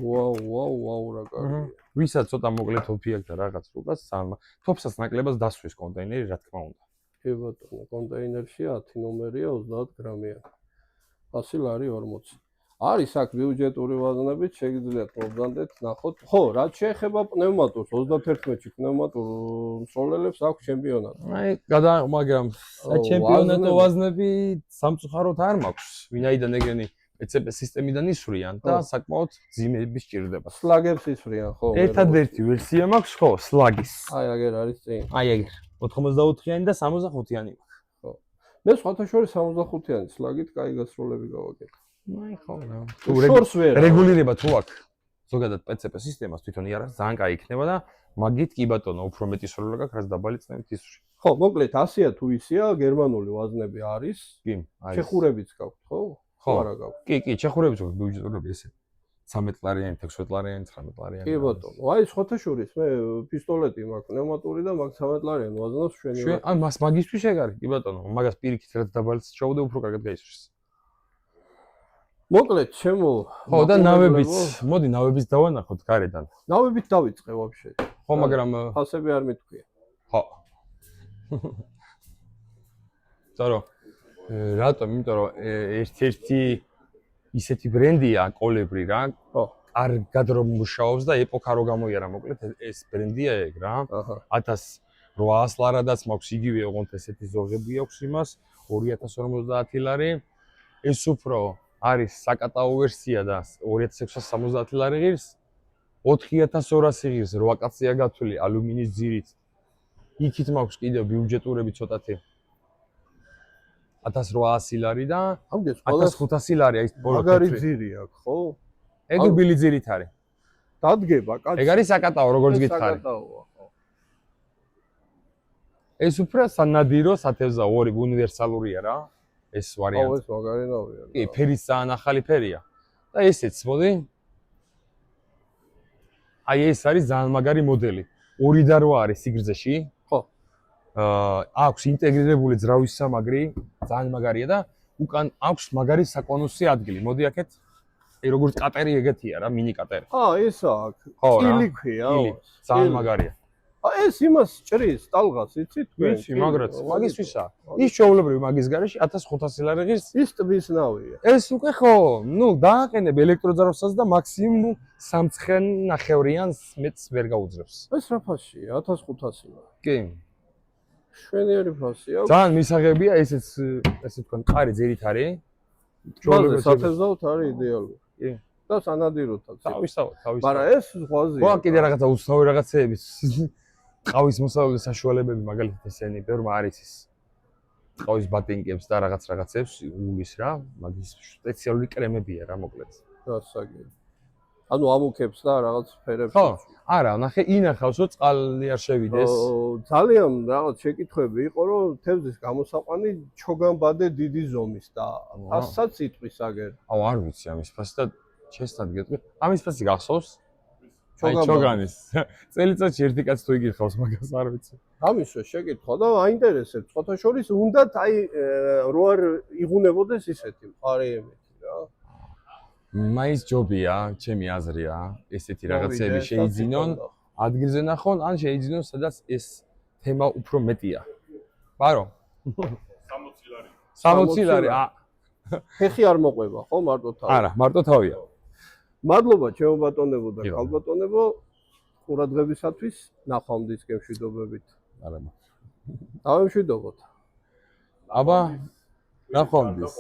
ვაუ, რა კარგია. ვისაც ცოტა მოკლედ თოფი აქვს და რაღაც რუკას, თოფსაც ნაკლებად დასვეს კონტეინერი, რა თქმა უნდა. კი ბატონო, კონტეინერში 10 ნომერია, 30 გრამია. ფასი ლარი 40. არის აქ ბიუჯეტური ვაზნებით, შეგიძლიათ მობრძანდეთ, ნახოთ. ხო, რაც შეეხება პნევმატურს, 31-ში პნევმატურ მსროლელებს აქვს ჩემპიონატი. მაგრამ ჩემპიონატო ვაზნები სამწუხაროდ არ მაქვს. ვინაიდან ეგენი PCP სისტემიდან ისვრიან და საკმაოდ ძიმების სჭირდება. სლაგებს ისვრიან, ხო? ერთადერთი ვერსია მაქვს, ხო, სლაგის. აი, აგერ არის წინ. აი ეგ. 84-იანი და 65-იანი მაქვს. ხო. მე სხვათა შორის 65-იანი სლაგით კაი გასროლები გავაკეთე. აი ხო, თუ რეგულირება თუ აქვს ზოგადად PCP სისტემას თვითონ იარაღს ძალიან კაი იქნება და მაგით კი ბატონო უფრო მეტი სროლა გაქვს, რაც დაბალი წნევით ისვრი. ხო, მოკლედ 100-ია თუ ისია, გერმანული ვაზნები არის. კი, არის. ჩეხურებიც გაქვთ, ხო? ხო, არა გაქვთ. კი, ჩეხურებიც გაქვთ, ბიუჯეტურები ესე. 13 ლარიანი, 16 ლარიანი, 19 ლარიანი. კი ბატონო. აი სხვათა შორის მე პისტოლეტი მაქვს, პნევმატური და მაქვს 13 ლარიანი ვაზნობს შვენი. აი მაგისთვის ეგ არის, კი ბატონო. მაგას პირიქით რაც დაბალიც ჩაუდე უფრო კარგად გაისვრის. მოკლედ, ჩემო. ხო, და ნავებიც. მოდი ნავებიც დავანახოთ გარედან. ნავებით დავიწყე ვაფშე. ხო, მაგრამ ფასები არ მეთქვია. ხო. ზარო. რატომ? იმიტომ რომ ერთ-ერთი ისეთი ბრენდია კოლებრი რა. ხო. კარგად რომ მუშაობს და ეპოქა რო გამოიარა, მოკლედ ეს ბრენდია ეგ რა. 1800 ლარადაც მაქვს იგივე ოღონდ ესეთი ზოღები აქვს იმას 2050 ლარი. ეს უფრო არის საკატაო ვერსია და 2670 ლარი ღირს. 4200 ღირს 8 კაცია გათვლილი ალუმინის ძირით. იქით მაქვს კიდევ ბიუჯეტურები ცოტათი. 1800 ლარი და 1500 ლარი ის მაგარი ძირი აქვს, ხო? ეგ ბილი ძირით არის. დადგება, კაცი. ეგ არის საკატაო, როგორც გითხარი. საკატაოა, ხო. ეს უფრო სანადირო სათევზა ორი უნივერსალურია რა. ეს ვარიანტი. ხო, ეს მაგარი ნავია. კი, ფერიც ძალიან ახალი ფერია. და ესეც, მოდი. აი ეს არის ძალიან მაგარი მოდელი. 2 და 8 არის სიგრძეში. ხო. აქვს ინტეგრირებული ძრავის სამაგრი, ძალიან მაგარია და უკან აქვს მაგარი საკონუსი ადგილი. მოდი აქეთ. აი როგორც კატერი ეგეთია რა, მინი კატერი. ეს აქვს. წილი ქვია. ძალიან მაგარია. ეს იმას ჭრის ტალღას, იცით? ვიცი, მაგრაც მაგისვისა. ის ჩაულებრივი მაგის გარეშე 1500 ლარი ღირს. ის ტბის ნავია. ეს უკვე ხო, დააყენებ ელექტროძაროსას და მაქსიმუმ 3.5-ნახევრიანს მეც ვერ გაუძლებს. ეს რა ფასია? 1500. კი. შვენიერი ფასია. ძალიან მისაღებია ესეც, ესე თქვა, მყარი ძირით არის. ჩვენზე სათევზაოდ არის იდეალური. კი. და სანადიროთაც. თავისთავად. მაგრამ ეს ზღვაზეა. ხო, კიდე რაღაცა უცნაური რაღაცეები. ყავის მოსავლის საშუალებები მაგალითად ესენი ბევრმა არის ის. ყავის ბატინკებს და რაღაცებს უulis რა, მაგის სპეციალური კრემებია რა მოკლედ. გასაგები. ანუ ამუქებს და რაღაც ფერებს. ხო, არა, ნახე, ინახავს რომ წყალი არ შევიდეს. ძალიან რაღაც შეკითხვები იყო, რომ თევზის გამოსაყვანი ჩოგანბადე დიდი ზომის და ფასსაც იტყვის აგერ. აუ არ ვიცი ამის ფასი და ჩესტად გეტყვი. ამის ფასი გახსოვს? ჩოგანის. წელიწადში ერთი კაცი თუ იგიხავს მაგას არ ვიცი. ამის შეკითხვა და აინტერესებს. ხოთა შორის უნდათ აი რო არ იღუნებოდეს ისეთი მხარეებითი რა. მაინც ჯობია, ჩემი აზრია, ესეთი რაღაცები შეიძინონ, ადგილზე ნახონ, ან შეიძინონ, სადაც ეს თემა უფრო მეტია. ბარო? 60 ლარი. 60 ლარი. ფეხი არ მოყვება, ხო, მარტო თავი. არა, მარტო თავია. მადლობა ჩემო ბატონებო და ქალბატონებო ყურადღებისათვის. ნახვამდის გემშვიდობებით. არა. დავემშვიდობოთ. აბა, ნახვამდის.